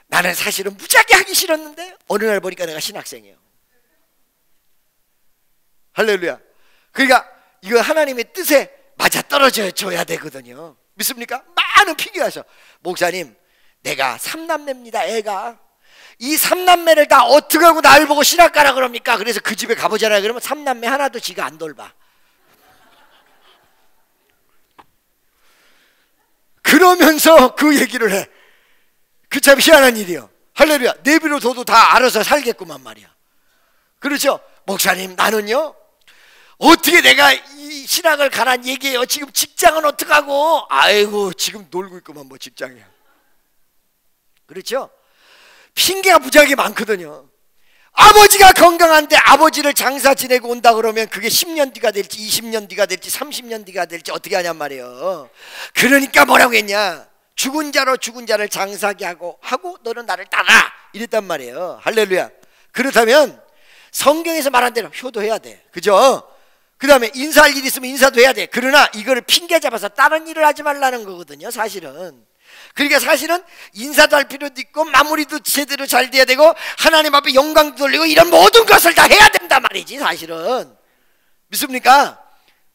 나는 사실은 무지하게 하기 싫었는데 어느 날 보니까 내가 신학생이에요. 할렐루야. 그러니까 이거 하나님의 뜻에 맞아 떨어져야 되거든요. 믿습니까? 많은 핑계하셔. 목사님 내가 3남매입니다. 애가 이 3남매를 다 어떻게 하고 날 보고 신학 가라 그럽니까? 그래서 그 집에 가보잖아요. 그러면 3남매 하나도 지가 안 돌봐. 그러면서 그 얘기를 해. 그 참 희한한 일이요. 할렐루야. 내비로 둬도 다 알아서 살겠구만 말이야. 그렇죠? 목사님, 나는요 어떻게 내가 이 신학을 가란 얘기해요. 지금 직장은 어떡하고? 아이고, 지금 놀고 있구만 뭐 직장이야. 그렇죠? 핑계가 무지하게 많거든요. 아버지가 건강한데 아버지를 장사 지내고 온다 그러면 그게 10년 뒤가 될지 20년 뒤가 될지 30년 뒤가 될지 어떻게 하냔 말이에요. 그러니까 뭐라고 했냐? 죽은 자로 죽은 자를 장사하게 하고 너는 나를 따라 이랬단 말이에요. 할렐루야. 그렇다면 성경에서 말한 대로 효도해야 돼. 그죠? 그 다음에 인사할 일 있으면 인사도 해야 돼. 그러나 이거를 핑계 잡아서 다른 일을 하지 말라는 거거든요, 사실은. 그러니까 사실은 인사도 할 필요도 있고 마무리도 제대로 잘 돼야 되고 하나님 앞에 영광도 돌리고 이런 모든 것을 다 해야 된단 말이지, 사실은. 믿습니까?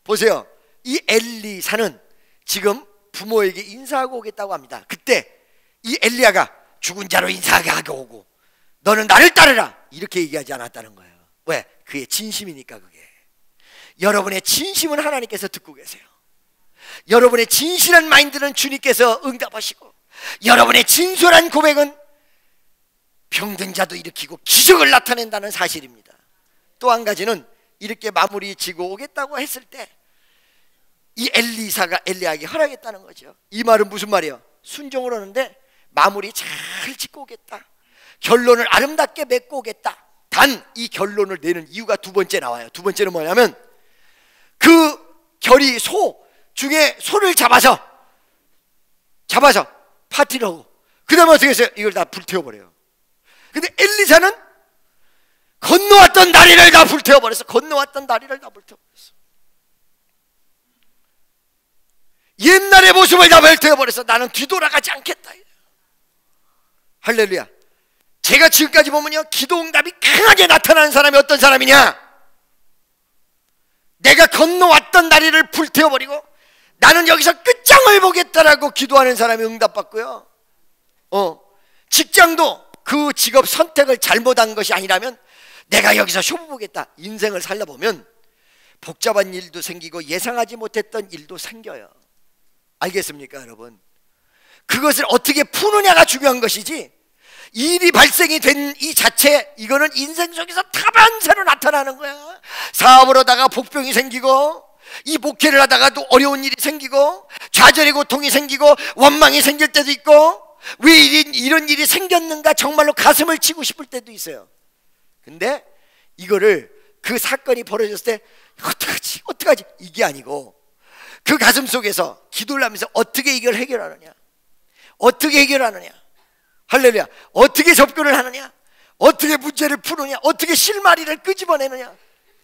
보세요. 이 엘리사는 지금 부모에게 인사하고 오겠다고 합니다. 그때 이 엘리야가 죽은 자로 인사하게 하고 오고 너는 나를 따르라 이렇게 얘기하지 않았다는 거예요. 왜? 그의 진심이니까. 그게 여러분의 진심은 하나님께서 듣고 계세요. 여러분의 진실한 마인드는 주님께서 응답하시고 여러분의 진솔한 고백은 병든 자도 일으키고 기적을 나타낸다는 사실입니다. 또 한 가지는 이렇게 마무리 지고 오겠다고 했을 때 이 엘리사가 엘리야에게 허락했다는 거죠. 이 말은 무슨 말이에요? 순종을 하는데 마무리 잘 짓고 오겠다, 결론을 아름답게 맺고 오겠다. 단 이 결론을 내는 이유가 두 번째 나와요. 두 번째는 뭐냐면 그 결이 소 중에 소를 잡아서 파티를 하고 그 다음에 어떻게 했어요? 이걸 다 불태워버려요. 근데 엘리사는 건너왔던 다리를 다 불태워버렸어. 옛날의 모습을 다 불태워버렸어. 나는 뒤돌아가지 않겠다. 할렐루야. 제가 지금까지 보면요, 기도 응답이 강하게 나타나는 사람이 어떤 사람이냐? 내가 건너왔던 다리를 불태워버리고 나는 여기서 끝장을 보겠다라고 기도하는 사람이 응답받고요. 직장도 그 직업 선택을 잘못한 것이 아니라면 내가 여기서 쇼부 보겠다. 인생을 살려보면 복잡한 일도 생기고 예상하지 못했던 일도 생겨요. 알겠습니까, 여러분? 그것을 어떻게 푸느냐가 중요한 것이지 일이 발생이 된 이 자체, 이거는 인생 속에서 다반사로 나타나는 거야. 사업을 하다가 복병이 생기고 이 목회를 하다가도 어려운 일이 생기고 좌절의 고통이 생기고 원망이 생길 때도 있고 왜 이런 일이 생겼는가 정말로 가슴을 치고 싶을 때도 있어요. 근데 이거를 그 사건이 벌어졌을 때 어떡하지 이게 아니고 그 가슴 속에서 기도를 하면서 어떻게 이걸 해결하느냐, 할렐루야. 어떻게 접근을 하느냐, 어떻게 문제를 푸느냐, 어떻게 실마리를 끄집어내느냐,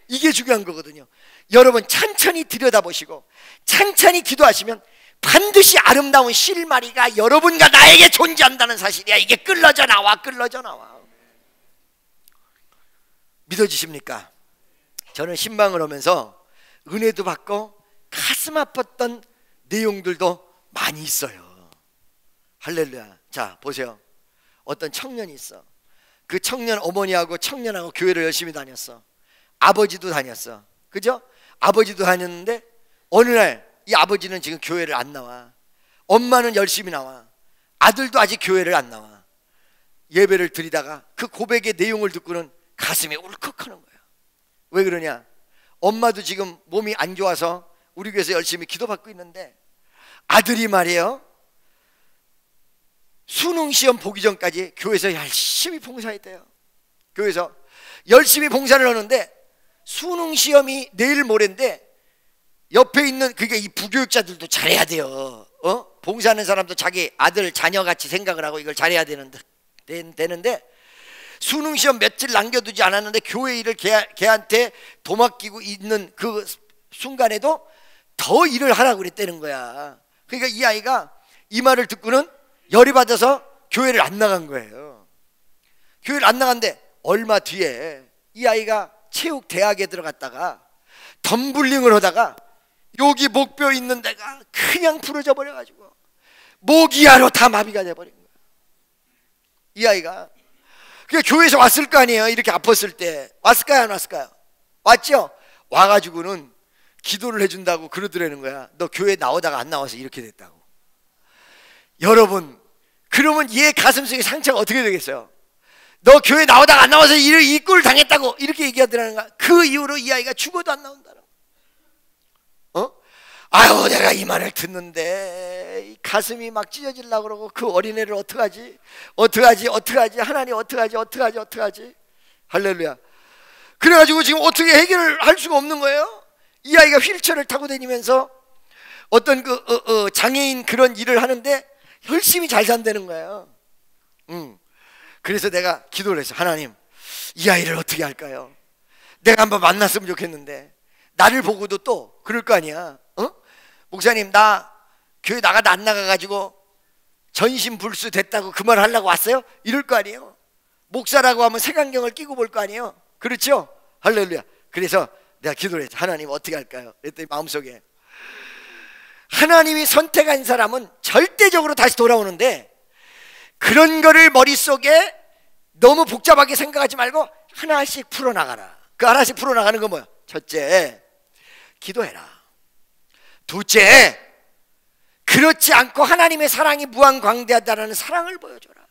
이게 중요한 거거든요. 여러분 찬찬히 들여다보시고 찬찬히 기도하시면 반드시 아름다운 실마리가 여러분과 나에게 존재한다는 사실이야. 이게 끌러져 나와. 믿어지십니까? 저는 신방을 하면서 은혜도 받고 가슴 아팠던 내용들도 많이 있어요. 할렐루야. 자, 보세요. 어떤 청년이 있어. 그 청년 어머니하고 청년하고 교회를 열심히 다녔어. 아버지도 다녔어. 그죠? 아버지도 다녔는데 어느 날 이 아버지는 지금 교회를 안 나와. 엄마는 열심히 나와. 아들도 아직 교회를 안 나와. 예배를 드리다가 그 고백의 내용을 듣고는 가슴이 울컥하는 거야. 왜 그러냐? 엄마도 지금 몸이 안 좋아서 우리 교회에서 열심히 기도받고 있는데 아들이 말이에요, 수능 시험 보기 전까지 교회에서 열심히 봉사했대요. 교회에서 열심히 봉사를 하는데 수능 시험이 내일 모레인데 옆에 있는 그게 이 부교육자들도 잘해야 돼요. 봉사하는 사람도 자기 아들 자녀같이 생각을 하고 이걸 잘해야 되는데 수능 시험 며칠 남겨두지 않았는데 교회 일을 걔한테 도맡기고 있는 그 순간에도 더 일을 하라고 그랬다는 거야. 그러니까 이 아이가 이 말을 듣고는 열이 받아서 교회를 안 나간 거예요. 교회를 안 나간데 얼마 뒤에 이 아이가 체육대학에 들어갔다가 덤블링을 하다가 여기 목뼈 있는 데가 그냥 부러져 버려가지고 모기야로 다 마비가 돼버린 거야. 이 아이가 그 교회에서 왔을 거 아니에요. 이렇게 아팠을 때 왔을까요, 안 왔을까요? 왔죠? 와가지고는 기도를 해준다고 그러더라는 거야. 너 교회 나오다가 안 나와서 이렇게 됐다고. 여러분, 그러면 얘 가슴속에 상처가 어떻게 되겠어요? 너 교회 나오다가 안 나와서 이 꼴을 당했다고 이렇게 얘기하더라는 거야. 그 이후로 이 아이가 죽어도 안 나온다는 거야. 아유, 내가 이 말을 듣는데 가슴이 막 찢어지려고 그러고, 그 어린애를 어떡하지? 하나님 어떡하지? 할렐루야. 그래가지고 지금 어떻게 해결을 할 수가 없는 거예요. 이 아이가 휠체어를 타고 다니면서 어떤 장애인 그런 일을 하는데 열심히 잘 산다는 거예요. 그래서 내가 기도를 했어요. 하나님, 이 아이를 어떻게 할까요? 내가 한번 만났으면 좋겠는데. 나를 보고도 또 그럴 거 아니야. 목사님, 나 교회 나가다 안 나가가지고 전신불수 됐다고 그 말 하려고 왔어요? 이럴 거 아니에요. 목사라고 하면 색안경을 끼고 볼 거 아니에요. 그렇죠? 할렐루야. 그래서 내가 기도를 했죠. 하나님 어떻게 할까요? 그랬더니 마음속에, 하나님이 선택한 사람은 절대적으로 다시 돌아오는데, 그런 거를 머릿속에 너무 복잡하게 생각하지 말고 하나씩 풀어나가라. 그 하나씩 풀어나가는 건 뭐야? 첫째, 기도해라. 둘째, 그렇지 않고 하나님의 사랑이 무한광대하다는 사랑을 보여줘라.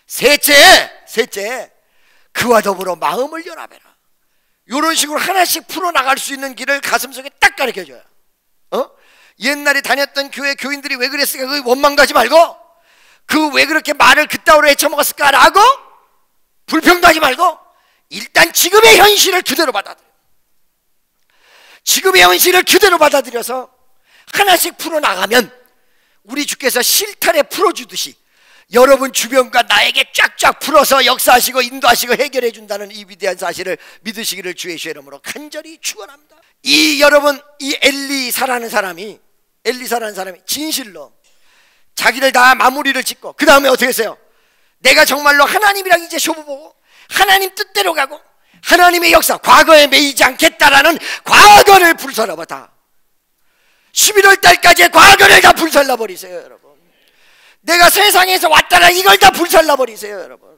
셋째, 그와 더불어 마음을 연합해라. 이런 식으로 하나씩 풀어나갈 수 있는 길을 가슴속에 딱 가르쳐줘요. 옛날에 다녔던 교회 교인들이 왜 그랬을까? 그 원망 가지 말고, 그 왜 그렇게 말을 그따위로 헤쳐먹었을까라고 불평도 하지 말고, 일단 지금의 현실을 그대로 받아들여. 지금의 현실을 그대로 받아들여서 하나씩 풀어나가면 우리 주께서 실타래 풀어주듯이 여러분 주변과 나에게 쫙쫙 풀어서 역사하시고 인도하시고 해결해 준다는 이 위대한 사실을 믿으시기를 주의 이름으로 간절히 축원합니다. 여러분, 이 엘리사라는 사람이 진실로 자기를 다 마무리를 짓고, 그 다음에 어떻게 했어요? 내가 정말로 하나님이랑 이제 쇼부 보고 하나님 뜻대로 가고 하나님의 역사, 과거에 매이지 않겠다라는 과거를 불살라봐. 다 11월 달까지의 과거를 다 불살라 버리세요, 여러분. 내가 세상에서 왔다는 이걸 다 불살라 버리세요, 여러분.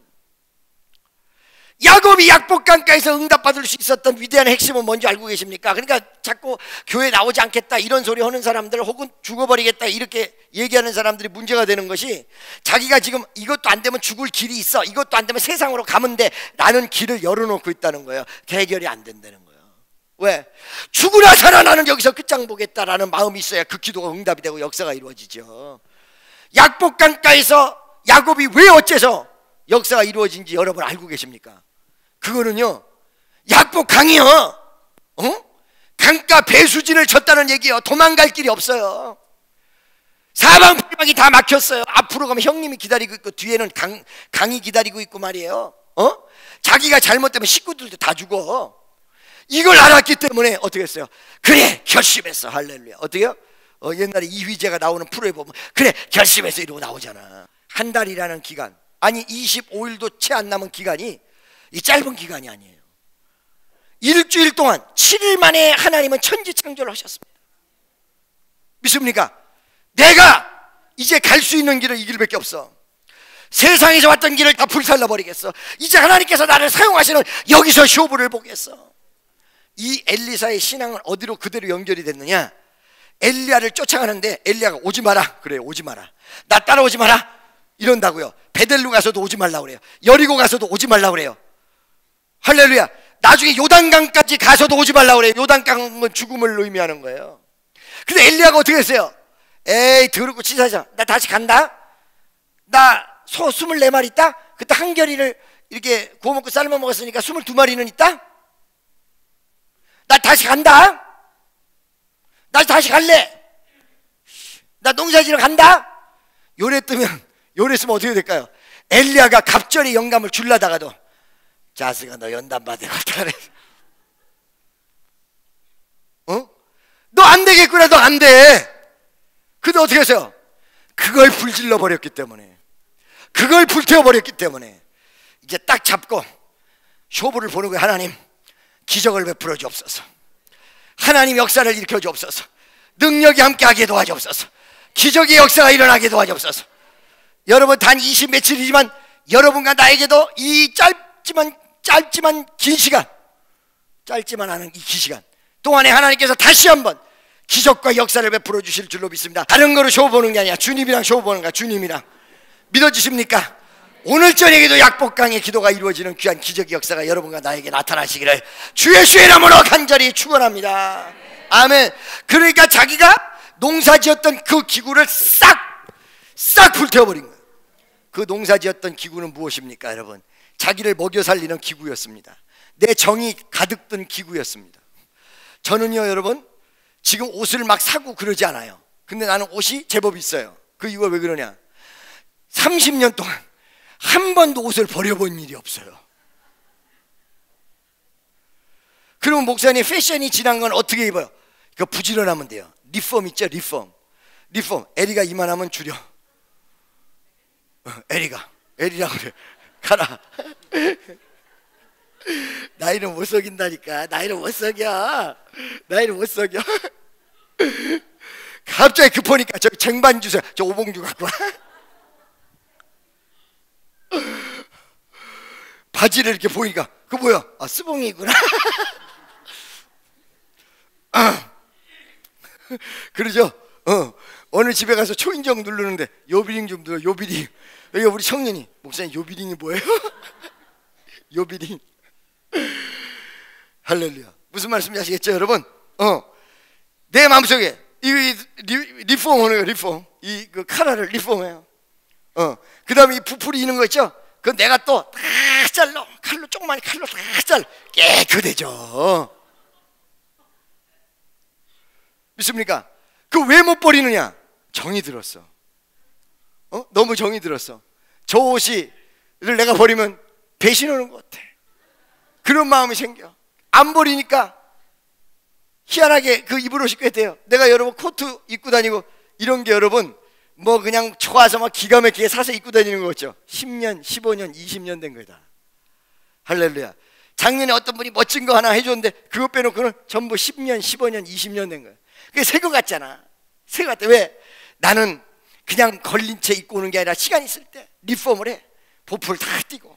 야곱이 약복강가에서 응답받을 수 있었던 위대한 핵심은 뭔지 알고 계십니까? 그러니까 자꾸 교회 나오지 않겠다 이런 소리 하는 사람들, 혹은 죽어버리겠다 이렇게 얘기하는 사람들이 문제가 되는 것이, 자기가 지금 이것도 안 되면 죽을 길이 있어, 이것도 안 되면 세상으로 가면 돼 라는 길을 열어놓고 있다는 거예요. 해결이 안 된다는 거예요. 왜? 죽으나 살아나는 여기서 끝장 보겠다라는 마음이 있어야 그 기도가 응답이 되고 역사가 이루어지죠. 약복강가에서 야곱이 왜 어째서 역사가 이루어진지 여러분 알고 계십니까? 그거는요, 약복강이요, 강가 배수진을 쳤다는 얘기예요. 도망갈 길이 없어요. 사방팔방이 다 막혔어요. 앞으로 가면 형님이 기다리고 있고 뒤에는 강이 기다리고 있고 말이에요. 자기가 잘못되면 식구들도 다 죽어. 이걸 알았기 때문에 어떻게 했어요? 그래, 결심했어. 할렐루야. 어떻게요? 옛날에 이휘재가 나오는 프로에 보면 그래, 결심해서 이러고 나오잖아. 한 달이라는 기간, 아니 25일도 채 안 남은 기간이 이 짧은 기간이 아니에요. 일주일 동안 7일 만에 하나님은 천지창조를 하셨습니다. 믿습니까? 내가 이제 갈 수 있는 길은 이 길밖에 없어. 세상에서 왔던 길을 다 불살라 버리겠어. 이제 하나님께서 나를 사용하시는 여기서 쇼부를 보겠어. 이 엘리사의 신앙은 어디로 그대로 연결이 됐느냐? 엘리야를 쫓아가는데 엘리야가 오지 마라 그래요. 오지 마라, 나 따라오지 마라 이런다고요. 베델로 가서도 오지 말라 그래요. 여리고 가서도 오지 말라 그래요. 할렐루야. 나중에 요단강까지 가서도 오지 말라 그래요. 요단강은 죽음을 의미하는 거예요. 근데 엘리야가 어떻게 했어요? 에이, 더럽고 치사하자, 나 다시 간다. 나 소 24마리 있다. 그때 한결이를 이렇게 구워 먹고 삶아 먹었으니까 22마리는 있다. 나 다시 간다. 나 다시 갈래. 나 농사지러 간다. 요랬으면 어떻게 될까요? 엘리야가 갑절의 영감을 줄라다가도 자식아, 너 연단 받을 거다. 너 안 되겠구나, 너 안 돼. 근데 어떻게 했어요? 그걸 불질러 버렸기 때문에, 그걸 불태워 버렸기 때문에 이제 딱 잡고 쇼부를 보는 거예요. 하나님, 기적을 베풀어 주옵소서. 하나님, 역사를 일으켜 주옵소서. 능력이 함께하게 도와주옵소서. 기적의 역사가 일어나게 도와주옵소서. 여러분, 단 20 며칠이지만 여러분과 나에게도 이 짧지만 긴 시간, 짧지만 않은 이 긴 시간 동안에 하나님께서 다시 한번 기적과 역사를 베풀어 주실 줄로 믿습니다. 다른 거로 쇼 보는 게 아니야. 주님이랑 쇼 보는 거야. 주님이랑. 믿어지십니까? 오늘 저녁에도 약복강의 기도가 이루어지는 귀한 기적의 역사가 여러분과 나에게 나타나시기를 주의 이름으로 간절히 축원합니다. 아멘. 그러니까 자기가 농사지었던 그 기구를 싹 불태워버린 거예요. 그 농사지었던 기구는 무엇입니까, 여러분? 자기를 먹여 살리는 기구였습니다. 내 정이 가득 든 기구였습니다. 저는요, 여러분, 지금 옷을 막 사고 그러지 않아요. 근데 나는 옷이 제법 있어요. 그 이유가 왜 그러냐? 30년 동안 한 번도 옷을 버려본 일이 없어요. 그러면 목사님, 패션이 지난 건 어떻게 입어요? 그 부지런하면 돼요. 리폼 있죠, 리폼. 에리가 이만하면 줄여. 에리라고 그래. 가라. 나이는 못 속인다니까. 나이는 못 속여. 갑자기 급하니까 저 쟁반 주세요. 저 오봉주 갖고 와. 바지를 이렇게 보니까 그 뭐야? 아, 스봉이구나. 그러죠? 어느 집에 가서 초인종 누르는데 요비링 좀 눌러. 요비링. 여기 우리 청년이, 목사님 요비링이 뭐예요? 요비링. 할렐루야. 무슨 말씀인지 아시겠죠, 여러분? 내 마음속에 이 리폼 하는 거, 리폼. 이 그 카라를 리폼해요. 그 다음에 이 부풀이 있는 거 있죠? 그건 내가 또 다 잘라. 조그만 칼로 다 잘라. 깨끗해져. 믿습니까? 그 왜 못 버리느냐? 정이 들었어. 너무 정이 들었어. 저 옷을 내가 버리면 배신하는 것 같아. 그런 마음이 생겨. 안 버리니까 희한하게 그 입을 옷이 꽤 돼요. 내가 여러분 코트 입고 다니고 이런 게 여러분 뭐 그냥 좋아서 막 기가 막히게 사서 입고 다니는 거 같죠? 10년, 15년, 20년 된 거다. 할렐루야. 작년에 어떤 분이 멋진 거 하나 해줬는데 그거 빼놓고는 전부 10년, 15년, 20년 된 거야. 그게 새 거 같잖아. 새 거 같아. 왜? 나는 그냥 걸린 채 입고 오는 게 아니라 시간 있을 때 리폼을 해. 보풀 다 띄고.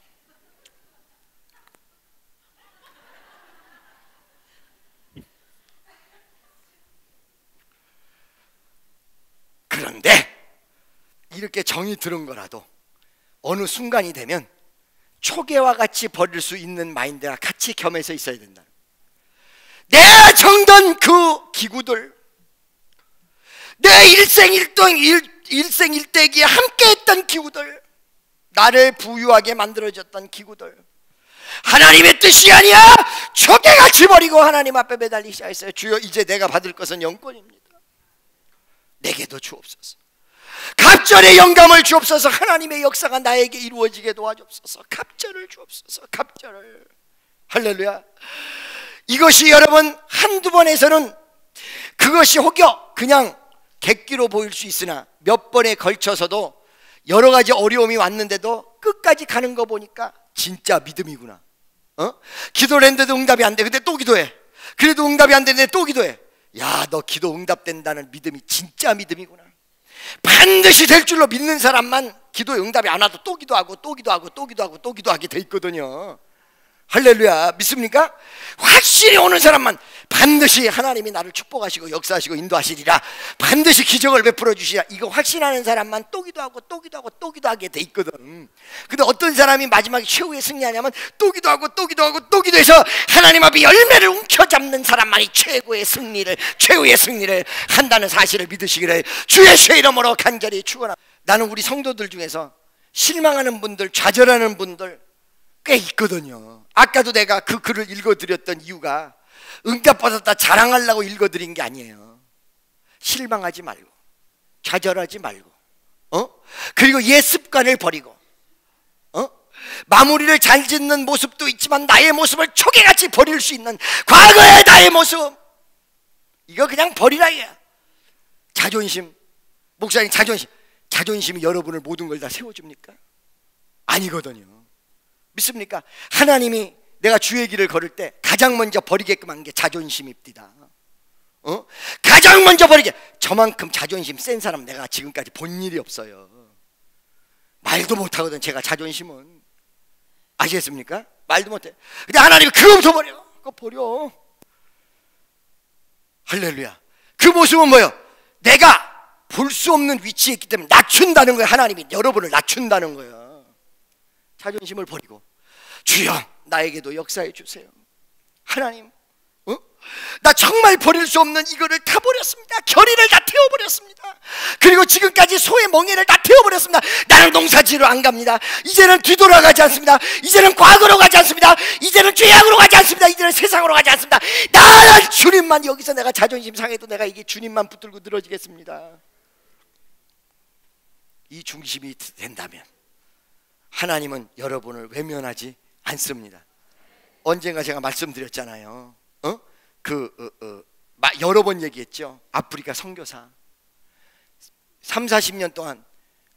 그런데 이렇게 정이 들은 거라도 어느 순간이 되면 초계와 같이 버릴 수 있는 마인드가 같이 겸해서 있어야 된다. 내 정든 그 기구들, 내 일생일대기에 함께했던 기구들, 나를 부유하게 만들어줬던 기구들, 하나님의 뜻이 아니야. 초계같이 버리고 하나님 앞에 매달리기 시작했어요. 주여, 이제 내가 받을 것은 영권입니다. 내게도 주옵소서. 갑절의 영감을 주옵소서. 하나님의 역사가 나에게 이루어지게 도와주옵소서. 갑절을 주옵소서. 갑절을. 할렐루야. 이것이 여러분 한두 번에서는 그것이 혹여 그냥 객기로 보일 수 있으나 몇 번에 걸쳐서도 여러 가지 어려움이 왔는데도 끝까지 가는 거 보니까 진짜 믿음이구나. 기도를 했는데도 응답이 안 돼. 근데 또 기도해. 그래도 응답이 안 되는데 또 기도해. 야, 너 기도 응답된다는 믿음이 진짜 믿음이구나. 반드시 될 줄로 믿는 사람만 기도에 응답이 안 와도 또 기도하고 또 기도하고 또 기도하고 또 기도하게 돼 있거든요. 할렐루야. 믿습니까? 확실히 오는 사람만 반드시 하나님이 나를 축복하시고 역사하시고 인도하시리라. 반드시 기적을 베풀어 주시라. 이거 확신하는 사람만 또 기도하고 또 기도하고 또 기도하게 돼 있거든. 근데 어떤 사람이 마지막에 최후의 승리하냐면 또 기도하고 또 기도하고 또 기도해서 하나님 앞에 열매를 움켜잡는 사람만이 최후의 승리를 한다는 사실을 믿으시기를 주의 이름으로 간절히 축원합니다. 나는 우리 성도들 중에서 실망하는 분들, 좌절하는 분들 꽤 있거든요. 아까도 내가 그 글을 읽어드렸던 이유가 응답받았다 자랑하려고 읽어드린 게 아니에요. 실망하지 말고 좌절하지 말고 그리고 옛 습관을 버리고 마무리를 잘 짓는 모습도 있지만 나의 모습을 초계같이 버릴 수 있는 과거의 나의 모습, 이거 그냥 버리라 이거야. 자존심, 목사님 자존심이 여러분을 모든 걸 다 세워줍니까? 아니거든요. 믿습니까? 하나님이 내가 주의 길을 걸을 때 가장 먼저 버리게끔 한 게 자존심입니다. 가장 먼저 버리게. 저만큼 자존심 센 사람 내가 지금까지 본 일이 없어요. 말도 못하거든 제가 자존심은. 아시겠습니까? 말도 못해. 근데 하나님이 그거부터 버려. 그거 버려. 할렐루야. 그 모습은 뭐예요? 내가 볼 수 없는 위치에 있기 때문에 낮춘다는 거예요. 하나님이 여러분을 낮춘다는 거예요. 자존심을 버리고 주여 나에게도 역사해 주세요. 하나님, 나 정말 버릴 수 없는 이거를 다 버렸습니다. 결의를 다 태워버렸습니다. 그리고 지금까지 소의 멍에를 다 태워버렸습니다. 나는 농사지로 안 갑니다. 이제는 뒤돌아가지 않습니다. 이제는 과거로 가지 않습니다. 이제는 죄악으로 가지 않습니다. 이제는 세상으로 가지 않습니다. 나는 주님만, 여기서 내가 자존심 상해도 내가 이게 주님만 붙들고 늘어지겠습니다. 이 중심이 된다면 하나님은 여러분을 외면하지 않습니다. 언젠가 제가 말씀드렸잖아요. 여러 번 얘기했죠. 아프리카 선교사 30-40년 동안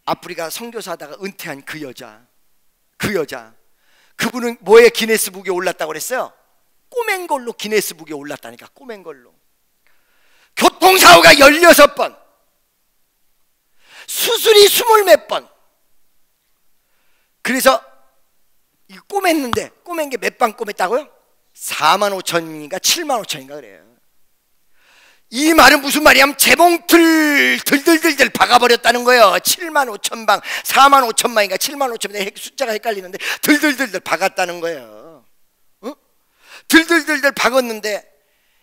아프리카 선교사 하다가 은퇴한 그 여자 그분은 뭐에 기네스북에 올랐다고 그랬어요? 꼬맨 걸로 기네스북에 올랐다니까. 꼬맨 걸로. 교통사고가 16번, 수술이 20몇 번. 그래서 이 꼬맸는데, 꼬맨 게 몇 방 꼬맸다고요? 45,000인가 75,000인가 그래요. 이 말은 무슨 말이냐면 재봉틀 들들들들 박아버렸다는 거예요. 75,000방, 45,000방인가 75,000방, 숫자가 헷갈리는데 들들들들 박았다는 거예요. 들들들들 박았는데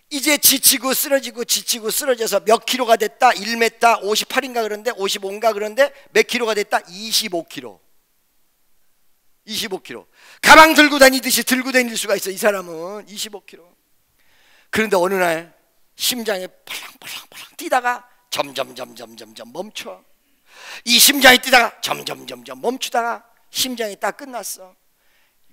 이제 지치고 쓰러져서 몇 킬로가 됐다? 1m 58인가 그런데 55인가 그런데 몇 킬로가 됐다? 25킬로. 가방 들고 다니듯이 들고 다닐 수가 있어. 이 사람은 25킬로. 그런데 어느 날 심장이 펄렁펄렁 뛰다가 점점 멈춰. 이 심장이 뛰다가 점점 멈추다가 심장이 딱 끝났어.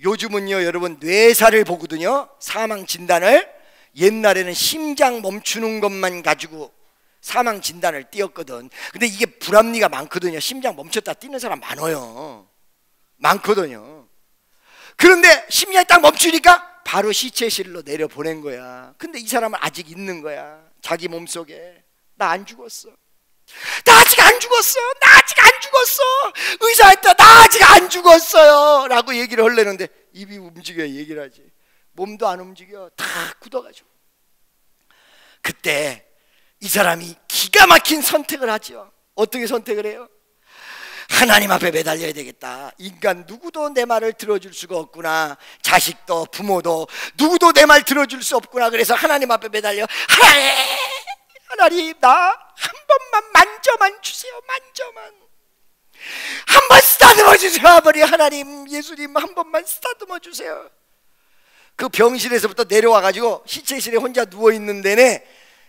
요즘은요 여러분 뇌사를 보거든요. 사망 진단을. 옛날에는 심장 멈추는 것만 가지고 사망 진단을 띄었거든. 근데 이게 불합리가 많거든요. 심장 멈췄다 뛰는 사람 많거든요. 그런데 심장이 딱 멈추니까 바로 시체실로 내려보낸 거야. 근데 이 사람은 아직 있는 거야. 자기 몸속에. 나 안 죽었어. 나 아직 안 죽었어. 의사한테 나 아직 안 죽었어요 라고 얘기를 하려는데 입이 움직여야 얘기를 하지. 몸도 안 움직여. 다 굳어가지고. 그때 이 사람이 기가 막힌 선택을 하죠. 어떻게 선택을 해요? 하나님 앞에 매달려야 되겠다. 인간 누구도 내 말을 들어줄 수가 없구나. 자식도 부모도 누구도 내 말 들어줄 수 없구나. 그래서 하나님 앞에 매달려. 하나님 나 한 번만 만져만 주세요. 한 번 쓰다듬어 주세요. 아버지 하나님 예수님 한 번만 쓰다듬어 주세요. 그 병실에서부터 내려와가지고 시체실에 혼자 누워있는 데네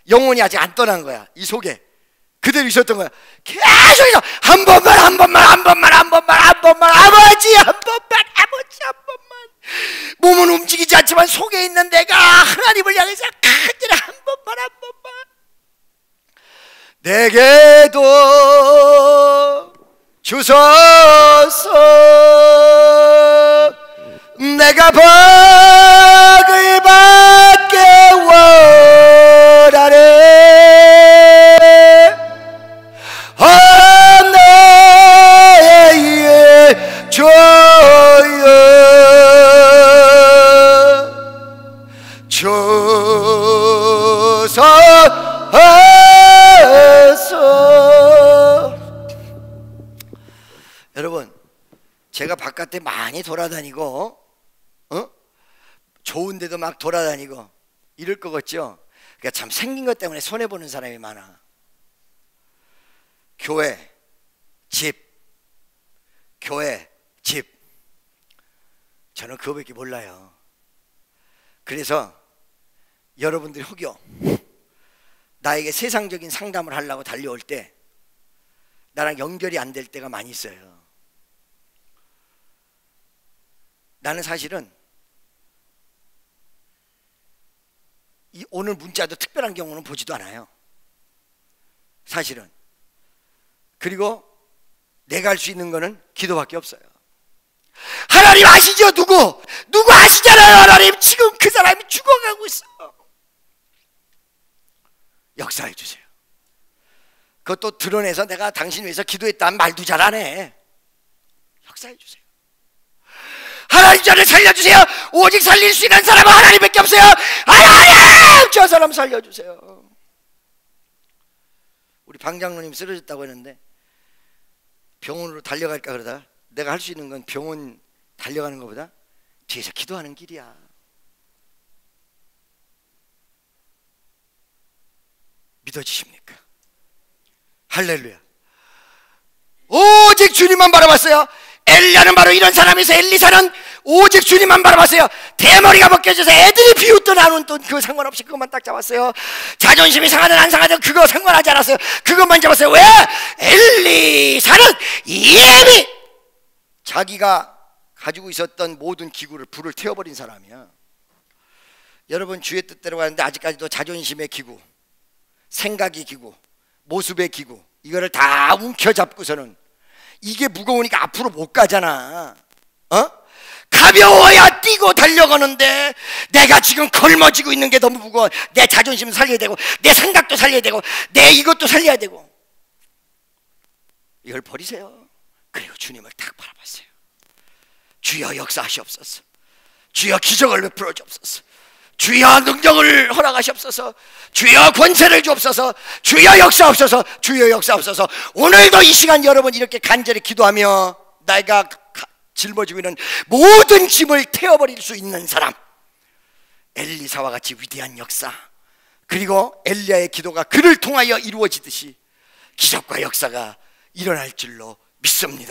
영혼이 아직 안 떠난 거야. 이 속에 그대로 있었던 거야. 계속 한 번만 아버지 한 번만. 몸은 움직이지 않지만 속에 있는 내가 하나님을 향해서 간절히 한 번만 내게도 주소서. 내가 복을 받게 원하네. 내의 주여 주소서. 여러분 제가 바깥에 많이 돌아다니고 좋은 데도 막 돌아다니고 이럴 것 같죠? 그러니까 참 생긴 것 때문에 손해보는 사람이 많아. 교회, 집. 저는 그거밖에 몰라요. 그래서 여러분들이 혹여 나에게 세상적인 상담을 하려고 달려올 때 나랑 연결이 안 될 때가 많이 있어요. 나는 사실은 이 오늘 문자도 특별한 경우는 보지도 않아요. 사실은. 그리고 내가 할 수 있는 거는 기도밖에 없어요. 하나님 아시죠? 누구 아시잖아요. 하나님 지금 그 사람이 죽어가고 있어. 역사해 주세요. 그것도 드러내서 내가 당신 위해서 기도했다는 말도 잘 안 해. 역사해 주세요. 하나님 저를 살려주세요. 오직 살릴 수 있는 사람은 하나님밖에 없어요. 하나님 저 사람 살려주세요. 우리 방장로님 쓰러졌다고 했는데 병원으로 달려갈까 그러다 내가 할 수 있는 건 병원 달려가는 것보다 뒤에서 기도하는 길이야. 믿어지십니까? 할렐루야. 오직 주님만 바라봤어요. 엘리야는 바로 이런 사람이서 엘리사는 오직 주님만 바라봤어요. 대머리가 벗겨져서 애들이 비웃던 안 웃던 그거 상관없이 그것만 딱 잡았어요. 자존심이 상하든 안 상하든 그거 상관하지 않았어요. 그것만 잡았어요. 왜? 엘리사는 이미 자기가 가지고 있었던 모든 기구를 불을 태워버린 사람이야. 여러분 주의 뜻대로 가는데 아직까지도 자존심의 기구, 생각의 기구, 모습의 기구 이거를 다 움켜잡고서는 이게 무거우니까 앞으로 못 가잖아. 가벼워야 뛰고 달려가는데 내가 지금 걸머지고 있는 게 너무 무거워. 내 자존심 살려야 되고 내 생각도 살려야 되고 내 이것도 살려야 되고 이걸 버리세요. 그리고 주님을 딱 바라봤어요. 주여 역사하시옵소서. 주여 기적을 베풀어 주옵소서. 주여 능력을 허락하시옵소서. 주여 권세를 주옵소서. 주여 역사옵소서. 주여 역사옵소서. 오늘도 이 시간 여러분 이렇게 간절히 기도하며 내가 짊어지고 있는 모든 짐을 태워버릴 수 있는 사람, 엘리사와 같이 위대한 역사, 그리고 엘리야의 기도가 그를 통하여 이루어지듯이 기적과 역사가 일어날 줄로 믿습니다.